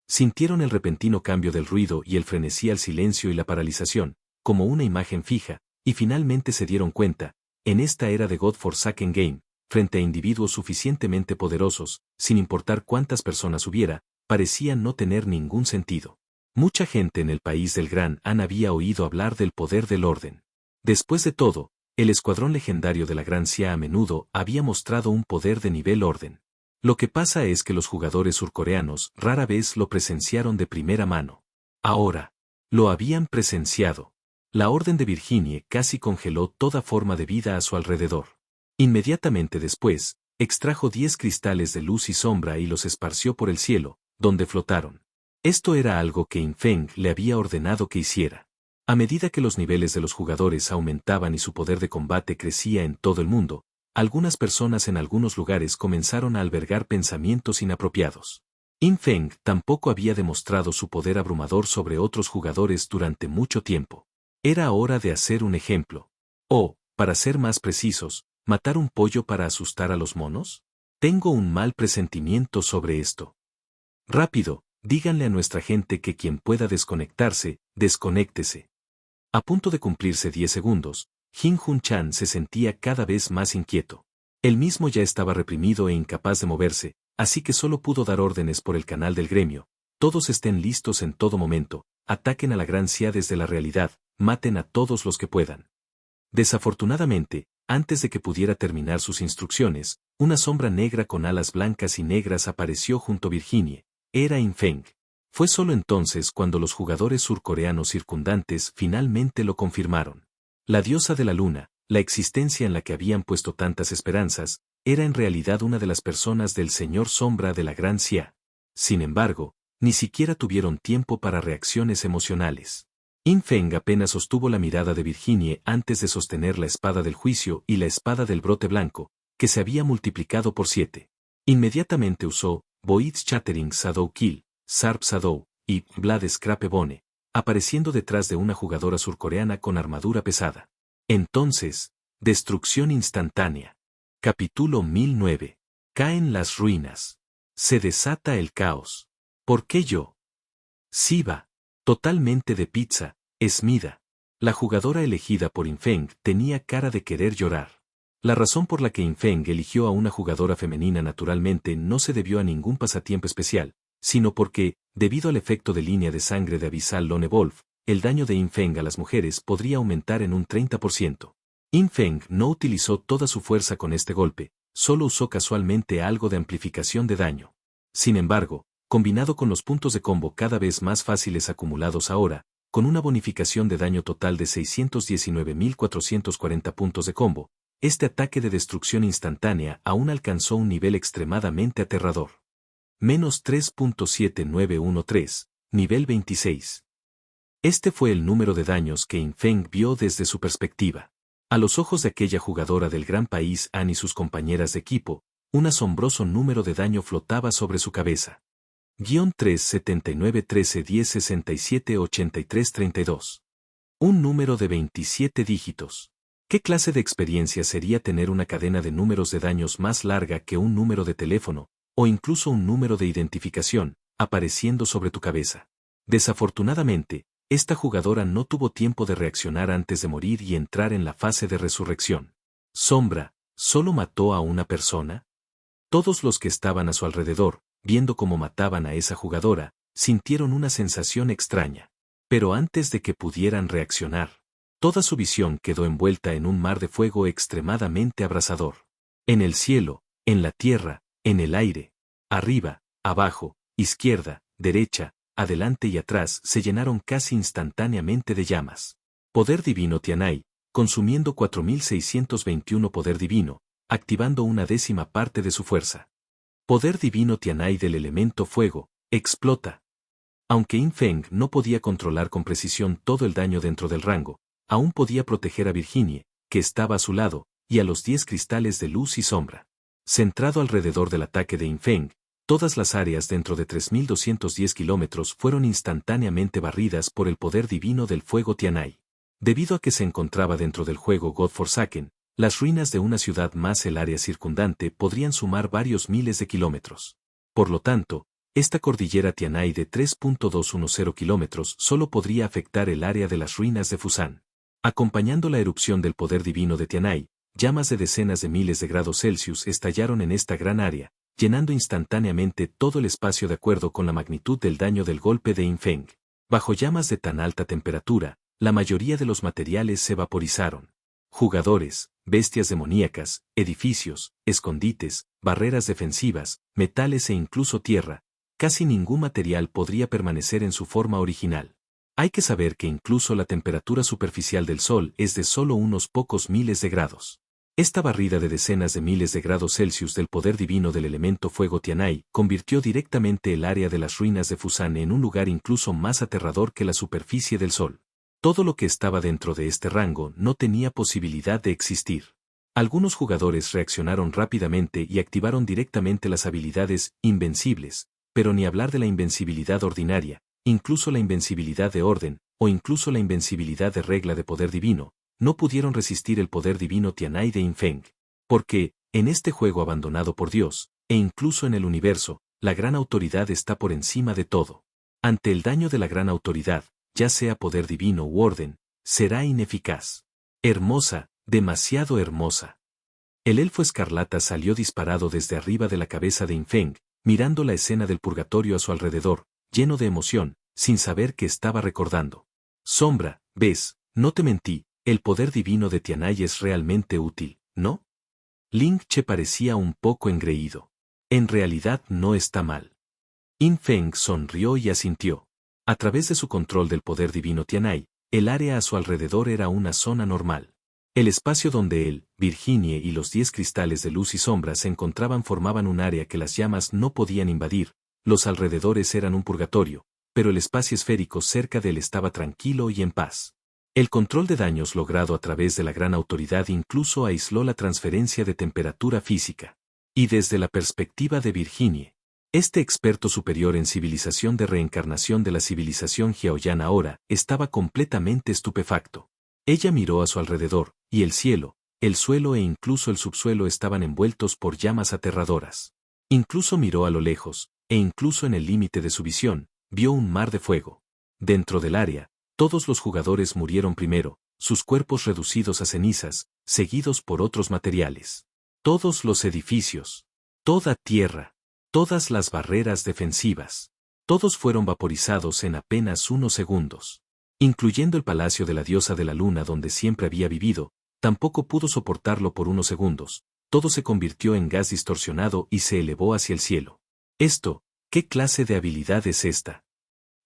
Sintieron el repentino cambio del ruido y el frenesí al silencio y la paralización, como una imagen fija, y finalmente se dieron cuenta, en esta era de God-Forsaken Game, frente a individuos suficientemente poderosos, sin importar cuántas personas hubiera, parecían no tener ningún sentido. Mucha gente en el país del Gran Han había oído hablar del poder del orden. Después de todo, el escuadrón legendario de la Gran Xia a menudo había mostrado un poder de nivel orden. Lo que pasa es que los jugadores surcoreanos rara vez lo presenciaron de primera mano. Ahora, lo habían presenciado. La orden de Virginie casi congeló toda forma de vida a su alrededor. Inmediatamente después, extrajo 10 cristales de luz y sombra y los esparció por el cielo, donde flotaron. Esto era algo que Infeng le había ordenado que hiciera. A medida que los niveles de los jugadores aumentaban y su poder de combate crecía en todo el mundo, algunas personas en algunos lugares comenzaron a albergar pensamientos inapropiados. Yin Feng tampoco había demostrado su poder abrumador sobre otros jugadores durante mucho tiempo. Era hora de hacer un ejemplo. O, para ser más precisos, ¿matar un pollo para asustar a los monos? Tengo un mal presentimiento sobre esto. Rápido, díganle a nuestra gente que quien pueda desconectarse, desconéctese. A punto de cumplirse 10 segundos, Jin Hun Chan se sentía cada vez más inquieto. Él mismo ya estaba reprimido e incapaz de moverse, así que solo pudo dar órdenes por el canal del gremio. Todos estén listos en todo momento, ataquen a la Gran Xia desde la realidad, maten a todos los que puedan. Desafortunadamente, antes de que pudiera terminar sus instrucciones, una sombra negra con alas blancas y negras apareció junto a Virginie. Era Yin Feng. Fue solo entonces cuando los jugadores surcoreanos circundantes finalmente lo confirmaron. La diosa de la luna, la existencia en la que habían puesto tantas esperanzas, era en realidad una de las personas del señor sombra de la Gran Xia. Sin embargo, ni siquiera tuvieron tiempo para reacciones emocionales. Yin Feng apenas sostuvo la mirada de Virginie antes de sostener la espada del juicio y la espada del brote blanco, que se había multiplicado por 7. Inmediatamente usó Void Shattering Shadow Kill, Sharp Shadow, y Blade Scrape Bone, apareciendo detrás de una jugadora surcoreana con armadura pesada. Entonces, destrucción instantánea. Capítulo 1009. Caen las ruinas. Se desata el caos. ¿Por qué yo? Siva. Totalmente de pizza, Esmida. La jugadora elegida por Yin Feng tenía cara de querer llorar. La razón por la que Yin Feng eligió a una jugadora femenina naturalmente no se debió a ningún pasatiempo especial, sino porque, debido al efecto de línea de sangre de Abyssal Lone Wolf, el daño de Yin Feng a las mujeres podría aumentar en un 30%. Yin Feng no utilizó toda su fuerza con este golpe, solo usó casualmente algo de amplificación de daño. Sin embargo, combinado con los puntos de combo cada vez más fáciles acumulados ahora, con una bonificación de daño total de 619.440 puntos de combo, este ataque de destrucción instantánea aún alcanzó un nivel extremadamente aterrador. Menos 3.7913, nivel 26. Este fue el número de daños que Yin Feng vio desde su perspectiva. A los ojos de aquella jugadora del gran país Han y sus compañeras de equipo, un asombroso número de daño flotaba sobre su cabeza. 3 79 13 10 67 83 32. Un número de 27 dígitos. ¿Qué clase de experiencia sería tener una cadena de números de daños más larga que un número de teléfono, o incluso un número de identificación, apareciendo sobre tu cabeza? Desafortunadamente, esta jugadora no tuvo tiempo de reaccionar antes de morir y entrar en la fase de resurrección. Sombra, ¿solo mató a una persona? Todos los que estaban a su alrededor, viendo cómo mataban a esa jugadora, sintieron una sensación extraña. Pero antes de que pudieran reaccionar, toda su visión quedó envuelta en un mar de fuego extremadamente abrasador. En el cielo, en la tierra, en el aire, arriba, abajo, izquierda, derecha, adelante y atrás se llenaron casi instantáneamente de llamas. Poder divino Tianai, consumiendo 4621 poder divino, activando una 10ª parte de su fuerza. Poder divino Tianai del elemento fuego, explota. Aunque Yin Feng no podía controlar con precisión todo el daño dentro del rango, aún podía proteger a Virginie, que estaba a su lado, y a los 10 cristales de luz y sombra. Centrado alrededor del ataque de Yin Feng, todas las áreas dentro de 3210 kilómetros fueron instantáneamente barridas por el poder divino del fuego Tianai. Debido a que se encontraba dentro del juego God Forsaken, las ruinas de una ciudad más el área circundante podrían sumar varios miles de kilómetros. Por lo tanto, esta cordillera Tianai de 3.210 kilómetros solo podría afectar el área de las ruinas de Fusan. Acompañando la erupción del poder divino de Tianai, llamas de decenas de miles de grados Celsius estallaron en esta gran área, llenando instantáneamente todo el espacio de acuerdo con la magnitud del daño del golpe de Yin Feng. Bajo llamas de tan alta temperatura, la mayoría de los materiales se vaporizaron. Jugadores, bestias demoníacas, edificios, escondites, barreras defensivas, metales e incluso tierra, casi ningún material podría permanecer en su forma original. Hay que saber que incluso la temperatura superficial del Sol es de solo unos pocos miles de grados. Esta barrida de decenas de miles de grados Celsius del poder divino del elemento fuego Tianai convirtió directamente el área de las ruinas de Fusan en un lugar incluso más aterrador que la superficie del Sol. Todo lo que estaba dentro de este rango no tenía posibilidad de existir. Algunos jugadores reaccionaron rápidamente y activaron directamente las habilidades invencibles, pero ni hablar de la invencibilidad ordinaria, incluso la invencibilidad de orden, o incluso la invencibilidad de regla de poder divino, no pudieron resistir el poder divino Tianai de Infeng. Porque, en este juego abandonado por Dios, e incluso en el universo, la gran autoridad está por encima de todo. Ante el daño de la gran autoridad, ya sea poder divino u orden, será ineficaz. Hermosa, demasiado hermosa. El elfo escarlata salió disparado desde arriba de la cabeza de Infeng, mirando la escena del purgatorio a su alrededor, lleno de emoción, sin saber qué estaba recordando. Sombra, ves, no te mentí, el poder divino de Tianai es realmente útil, ¿no? Ling Che parecía un poco engreído. En realidad no está mal. Infeng sonrió y asintió. A través de su control del poder divino Tianai, el área a su alrededor era una zona normal. El espacio donde él, Virginie y los 10 cristales de luz y sombra se encontraban formaban un área que las llamas no podían invadir, los alrededores eran un purgatorio, pero el espacio esférico cerca de él estaba tranquilo y en paz. El control de daños logrado a través de la gran autoridad incluso aisló la transferencia de temperatura física. Y desde la perspectiva de Virginie, este experto superior en civilización de reencarnación de la civilización Jiaoyan ahora estaba completamente estupefacto. Ella miró a su alrededor, y el cielo, el suelo e incluso el subsuelo estaban envueltos por llamas aterradoras. Incluso miró a lo lejos, e incluso en el límite de su visión, vio un mar de fuego. Dentro del área, todos los jugadores murieron primero, sus cuerpos reducidos a cenizas, seguidos por otros materiales. Todos los edificios, toda tierra, todas las barreras defensivas, todos fueron vaporizados en apenas unos segundos. Incluyendo el palacio de la diosa de la luna donde siempre había vivido, tampoco pudo soportarlo por unos segundos, todo se convirtió en gas distorsionado y se elevó hacia el cielo. Esto, ¿qué clase de habilidad es esta?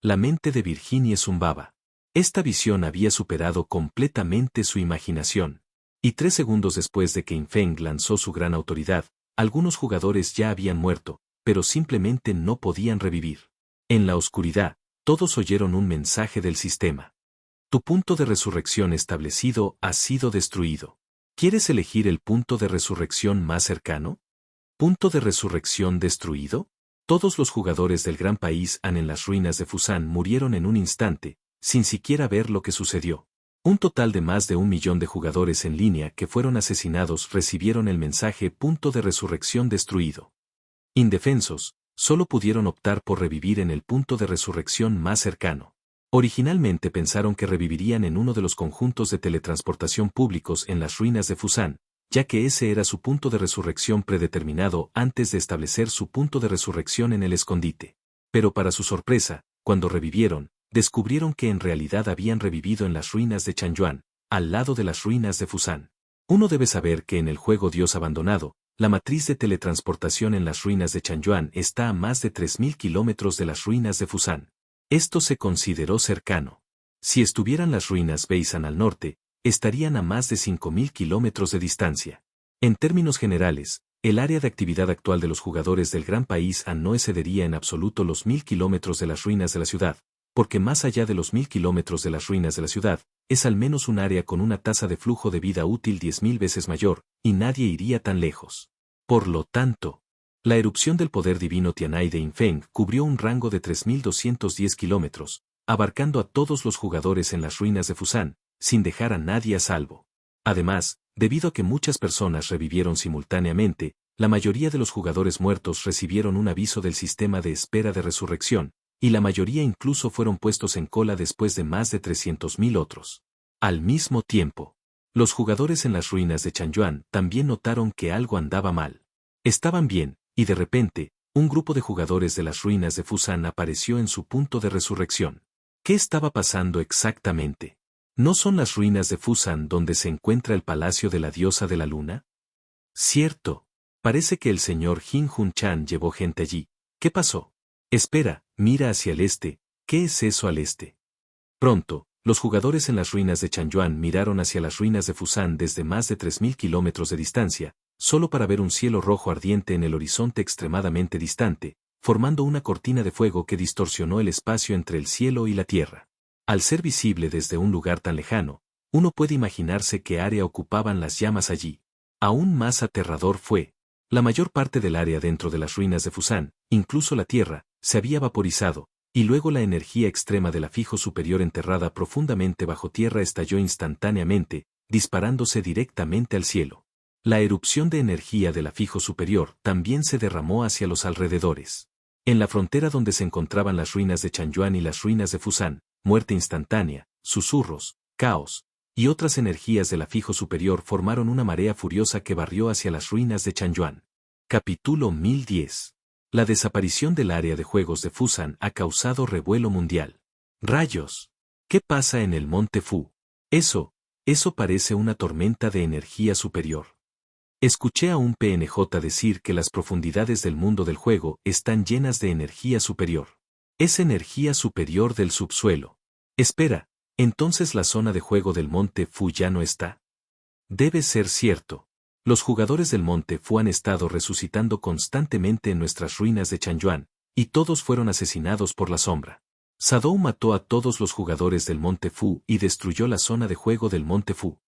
La mente de Virginie zumbaba. Esta visión había superado completamente su imaginación. Y 3 segundos después de que Infeng lanzó su gran autoridad, algunos jugadores ya habían muerto, pero simplemente no podían revivir. En la oscuridad, todos oyeron un mensaje del sistema. Tu punto de resurrección establecido ha sido destruido. ¿Quieres elegir el punto de resurrección más cercano? ¿Punto de resurrección destruido? Todos los jugadores del gran país Han en las ruinas de Fusan murieron en un instante, sin siquiera ver lo que sucedió. Un total de más de 1 millón de jugadores en línea que fueron asesinados recibieron el mensaje punto de resurrección destruido. Indefensos, solo pudieron optar por revivir en el punto de resurrección más cercano. Originalmente pensaron que revivirían en uno de los conjuntos de teletransportación públicos en las ruinas de Fusan, ya que ese era su punto de resurrección predeterminado antes de establecer su punto de resurrección en el escondite. Pero para su sorpresa, cuando revivieron, descubrieron que en realidad habían revivido en las ruinas de Chanyuan, al lado de las ruinas de Fusan. Uno debe saber que en el juego Dios Abandonado, la matriz de teletransportación en las ruinas de Chanyuan está a más de 3.000 kilómetros de las ruinas de Fusan. Esto se consideró cercano. Si estuvieran las ruinas Beisan al norte, estarían a más de 5.000 kilómetros de distancia. En términos generales, el área de actividad actual de los jugadores del gran país Han no excedería en absoluto los 1.000 kilómetros de las ruinas de la ciudad, porque más allá de los 1.000 kilómetros de las ruinas de la ciudad, es al menos un área con una tasa de flujo de vida útil 10.000 veces mayor, y nadie iría tan lejos. Por lo tanto, la erupción del poder divino Tianai de Infeng cubrió un rango de 3.210 kilómetros, abarcando a todos los jugadores en las ruinas de Fusan, sin dejar a nadie a salvo. Además, debido a que muchas personas revivieron simultáneamente, la mayoría de los jugadores muertos recibieron un aviso del sistema de espera de resurrección, y la mayoría incluso fueron puestos en cola después de más de 300.000 otros. Al mismo tiempo, los jugadores en las ruinas de Chanyuan también notaron que algo andaba mal. Estaban bien, y de repente, un grupo de jugadores de las ruinas de Fusan apareció en su punto de resurrección. ¿Qué estaba pasando exactamente? ¿No son las ruinas de Fusan donde se encuentra el palacio de la diosa de la luna? Cierto. Parece que el señor Jin Hun Chan llevó gente allí. ¿Qué pasó? Espera, mira hacia el este. ¿Qué es eso al este? Pronto, los jugadores en las ruinas de Chanyuan miraron hacia las ruinas de Fusan desde más de 3.000 kilómetros de distancia, solo para ver un cielo rojo ardiente en el horizonte extremadamente distante, formando una cortina de fuego que distorsionó el espacio entre el cielo y la tierra. Al ser visible desde un lugar tan lejano, uno puede imaginarse qué área ocupaban las llamas allí. Aún más aterrador fue. La mayor parte del área dentro de las ruinas de Fusan, incluso la tierra, se había vaporizado, y luego la energía extrema de la fijo superior enterrada profundamente bajo tierra estalló instantáneamente, disparándose directamente al cielo. La erupción de energía de la fijo superior también se derramó hacia los alrededores. En la frontera donde se encontraban las ruinas de Chanyuan y las ruinas de Fusan, muerte instantánea, susurros, caos, y otras energías de la fijo superior formaron una marea furiosa que barrió hacia las ruinas de Chanyuan. Capítulo 1010. La desaparición del área de juegos de Fusan ha causado revuelo mundial. ¡Rayos! ¿Qué pasa en el monte Fu? Eso parece una tormenta de energía superior. Escuché a un PNJ decir que las profundidades del mundo del juego están llenas de energía superior. Es energía superior del subsuelo. Espera, ¿entonces la zona de juego del monte Fu ya no está? Debe ser cierto. Los jugadores del monte Fu han estado resucitando constantemente en nuestras ruinas de Chanyuan, y todos fueron asesinados por la sombra. Sadou mató a todos los jugadores del monte Fu y destruyó la zona de juego del monte Fu.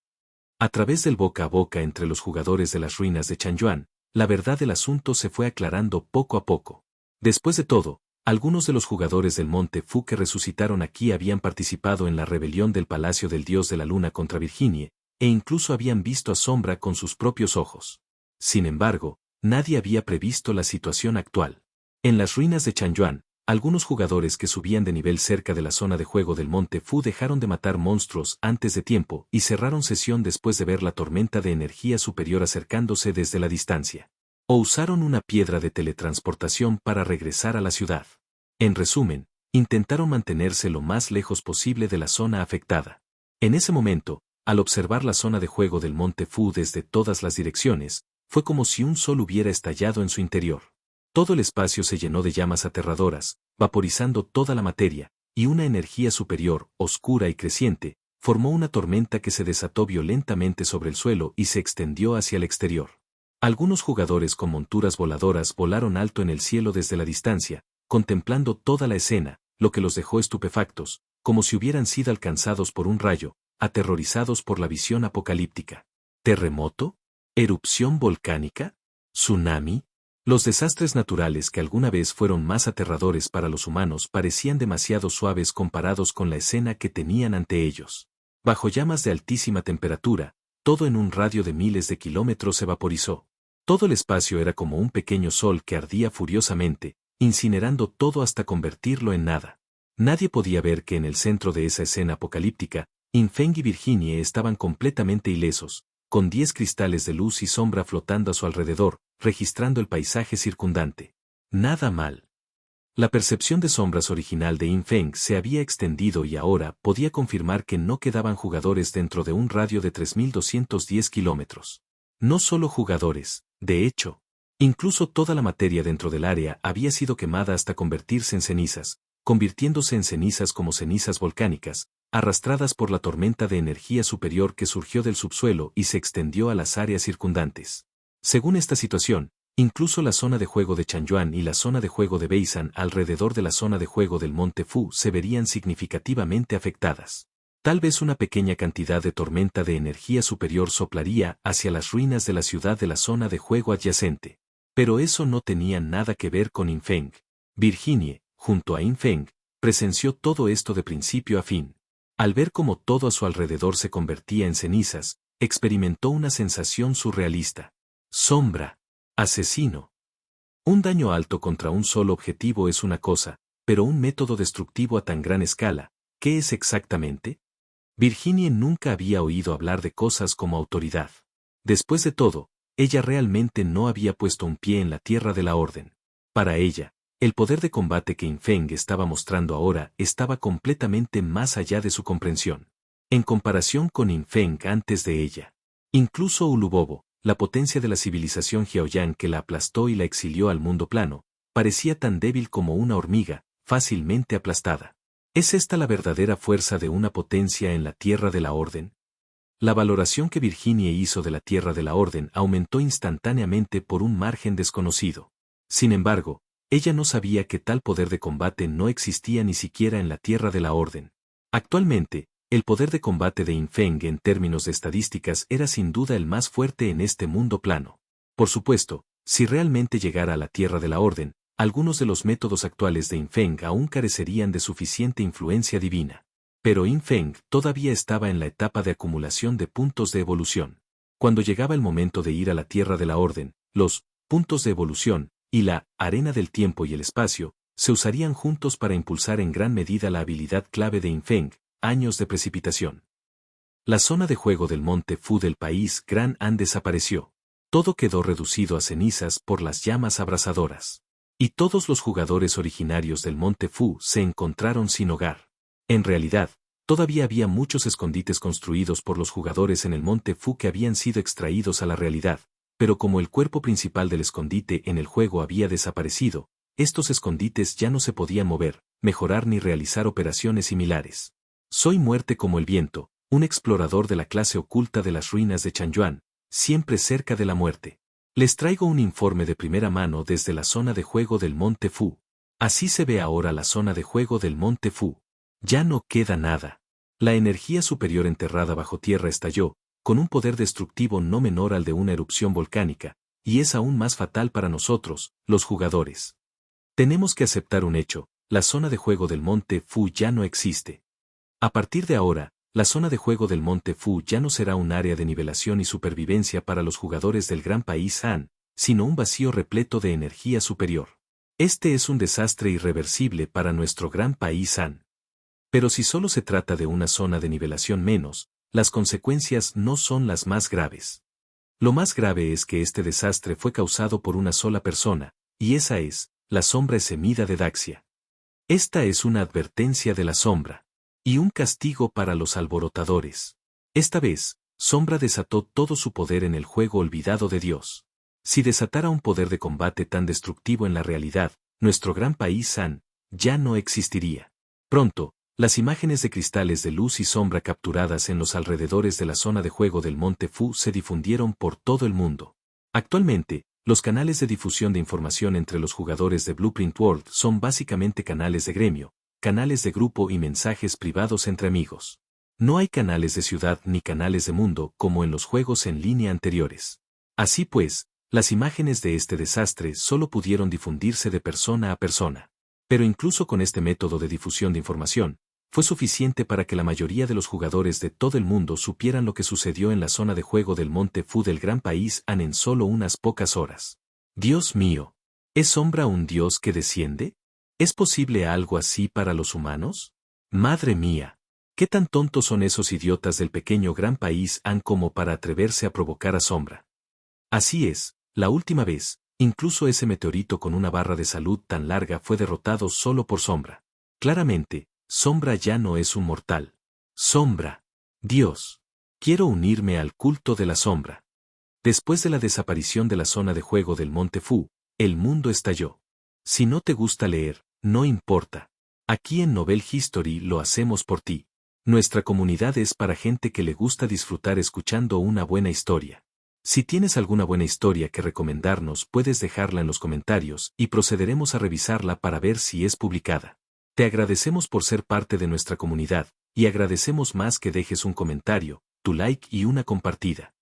A través del boca a boca entre los jugadores de las ruinas de Chanyuan, la verdad del asunto se fue aclarando poco a poco. Después de todo, algunos de los jugadores del monte Fu que resucitaron aquí habían participado en la rebelión del Palacio del Dios de la Luna contra Virginie, e incluso habían visto a Sombra con sus propios ojos. Sin embargo, nadie había previsto la situación actual. En las ruinas de Chanyuan, algunos jugadores que subían de nivel cerca de la zona de juego del monte Fu dejaron de matar monstruos antes de tiempo y cerraron sesión después de ver la tormenta de energía superior acercándose desde la distancia. O usaron una piedra de teletransportación para regresar a la ciudad. En resumen, intentaron mantenerse lo más lejos posible de la zona afectada. En ese momento, al observar la zona de juego del monte Fu desde todas las direcciones, fue como si un sol hubiera estallado en su interior. Todo el espacio se llenó de llamas aterradoras, vaporizando toda la materia, y una energía superior, oscura y creciente, formó una tormenta que se desató violentamente sobre el suelo y se extendió hacia el exterior. Algunos jugadores con monturas voladoras volaron alto en el cielo desde la distancia, contemplando toda la escena, lo que los dejó estupefactos, como si hubieran sido alcanzados por un rayo, aterrorizados por la visión apocalíptica. ¿Terremoto? ¿Erupción volcánica? ¿Tsunami? Los desastres naturales que alguna vez fueron más aterradores para los humanos parecían demasiado suaves comparados con la escena que tenían ante ellos. Bajo llamas de altísima temperatura, todo en un radio de miles de kilómetros se vaporizó. Todo el espacio era como un pequeño sol que ardía furiosamente, incinerando todo hasta convertirlo en nada. Nadie podía ver que en el centro de esa escena apocalíptica, Infeng y Virginie estaban completamente ilesos, con 10 cristales de luz y sombra flotando a su alrededor, registrando el paisaje circundante. Nada mal. La percepción de sombras original de Infeng se había extendido y ahora podía confirmar que no quedaban jugadores dentro de un radio de 3210 kilómetros. No solo jugadores, de hecho, incluso toda la materia dentro del área había sido quemada hasta convertirse en cenizas, convirtiéndose en cenizas como cenizas volcánicas, arrastradas por la tormenta de energía superior que surgió del subsuelo y se extendió a las áreas circundantes. Según esta situación, incluso la zona de juego de Chanyuan y la zona de juego de Beisan alrededor de la zona de juego del monte Fu se verían significativamente afectadas. Tal vez una pequeña cantidad de tormenta de energía superior soplaría hacia las ruinas de la ciudad de la zona de juego adyacente. Pero eso no tenía nada que ver con Infeng. Virginie, junto a Infeng, presenció todo esto de principio a fin. Al ver cómo todo a su alrededor se convertía en cenizas, experimentó una sensación surrealista. Sombra. Asesino. Un daño alto contra un solo objetivo es una cosa, pero un método destructivo a tan gran escala, ¿qué es exactamente? Virginie nunca había oído hablar de cosas como autoridad. Después de todo, ella realmente no había puesto un pie en la tierra de la orden. Para ella, el poder de combate que Infeng estaba mostrando ahora estaba completamente más allá de su comprensión. En comparación con Infeng antes de ella. Incluso Ulubobo, la potencia de la civilización Jiaoyang que la aplastó y la exilió al mundo plano, parecía tan débil como una hormiga, fácilmente aplastada. ¿Es esta la verdadera fuerza de una potencia en la Tierra de la Orden? La valoración que Virginie hizo de la Tierra de la Orden aumentó instantáneamente por un margen desconocido. Sin embargo, ella no sabía que tal poder de combate no existía ni siquiera en la Tierra de la Orden. Actualmente, El poder de combate de Infeng en términos de estadísticas era sin duda el más fuerte en este mundo plano. Por supuesto, si realmente llegara a la Tierra de la Orden, algunos de los métodos actuales de Infeng aún carecerían de suficiente influencia divina. Pero Infeng todavía estaba en la etapa de acumulación de puntos de evolución. Cuando llegaba el momento de ir a la Tierra de la Orden, los puntos de evolución y la arena del tiempo y el espacio se usarían juntos para impulsar en gran medida la habilidad clave de Infeng, años de precipitación. La zona de juego del Monte Fu del país Gran Han desapareció. Todo quedó reducido a cenizas por las llamas abrasadoras. Y todos los jugadores originarios del Monte Fu se encontraron sin hogar. En realidad, todavía había muchos escondites construidos por los jugadores en el Monte Fu que habían sido extraídos a la realidad, pero como el cuerpo principal del escondite en el juego había desaparecido, estos escondites ya no se podían mover, mejorar ni realizar operaciones similares. Soy Muerte como el viento, un explorador de la clase oculta de las ruinas de Chanyuan, siempre cerca de la muerte. Les traigo un informe de primera mano desde la zona de juego del Monte Fu. Así se ve ahora la zona de juego del Monte Fu. Ya no queda nada. La energía superior enterrada bajo tierra estalló, con un poder destructivo no menor al de una erupción volcánica, y es aún más fatal para nosotros, los jugadores. Tenemos que aceptar un hecho, la zona de juego del Monte Fu ya no existe. A partir de ahora, la zona de juego del Monte Fu ya no será un área de nivelación y supervivencia para los jugadores del gran país Han, sino un vacío repleto de energía superior. Este es un desastre irreversible para nuestro gran país Han. Pero si solo se trata de una zona de nivelación menos, las consecuencias no son las más graves. Lo más grave es que este desastre fue causado por una sola persona, y esa es, la sombra Esemida de Daxia. Esta es una advertencia de la sombra. Y un castigo para los alborotadores. Esta vez, Sombra desató todo su poder en el juego olvidado de Dios. Si desatara un poder de combate tan destructivo en la realidad, nuestro gran país Han ya no existiría. Pronto, las imágenes de cristales de luz y sombra capturadas en los alrededores de la zona de juego del Monte Fu se difundieron por todo el mundo. Actualmente, los canales de difusión de información entre los jugadores de Blueprint World son básicamente canales de gremio, canales de grupo y mensajes privados entre amigos. No hay canales de ciudad ni canales de mundo como en los juegos en línea anteriores. Así pues, las imágenes de este desastre solo pudieron difundirse de persona a persona. Pero incluso con este método de difusión de información, fue suficiente para que la mayoría de los jugadores de todo el mundo supieran lo que sucedió en la zona de juego del Monte Fu del gran país Han en solo unas pocas horas. Dios mío, ¿es Sombra un dios que desciende? ¿Es posible algo así para los humanos? Madre mía, ¿qué tan tontos son esos idiotas del pequeño gran país Han como para atreverse a provocar a Sombra? Así es, la última vez, incluso ese meteorito con una barra de salud tan larga fue derrotado solo por Sombra. Claramente, Sombra ya no es un mortal. Sombra. Dios. Quiero unirme al culto de la sombra. Después de la desaparición de la zona de juego del Monte Fu, el mundo estalló. Si no te gusta leer, no importa. Aquí en Novel History lo hacemos por ti. Nuestra comunidad es para gente que le gusta disfrutar escuchando una buena historia. Si tienes alguna buena historia que recomendarnos, puedes dejarla en los comentarios y procederemos a revisarla para ver si es publicada. Te agradecemos por ser parte de nuestra comunidad, y agradecemos más que dejes un comentario, tu like y una compartida.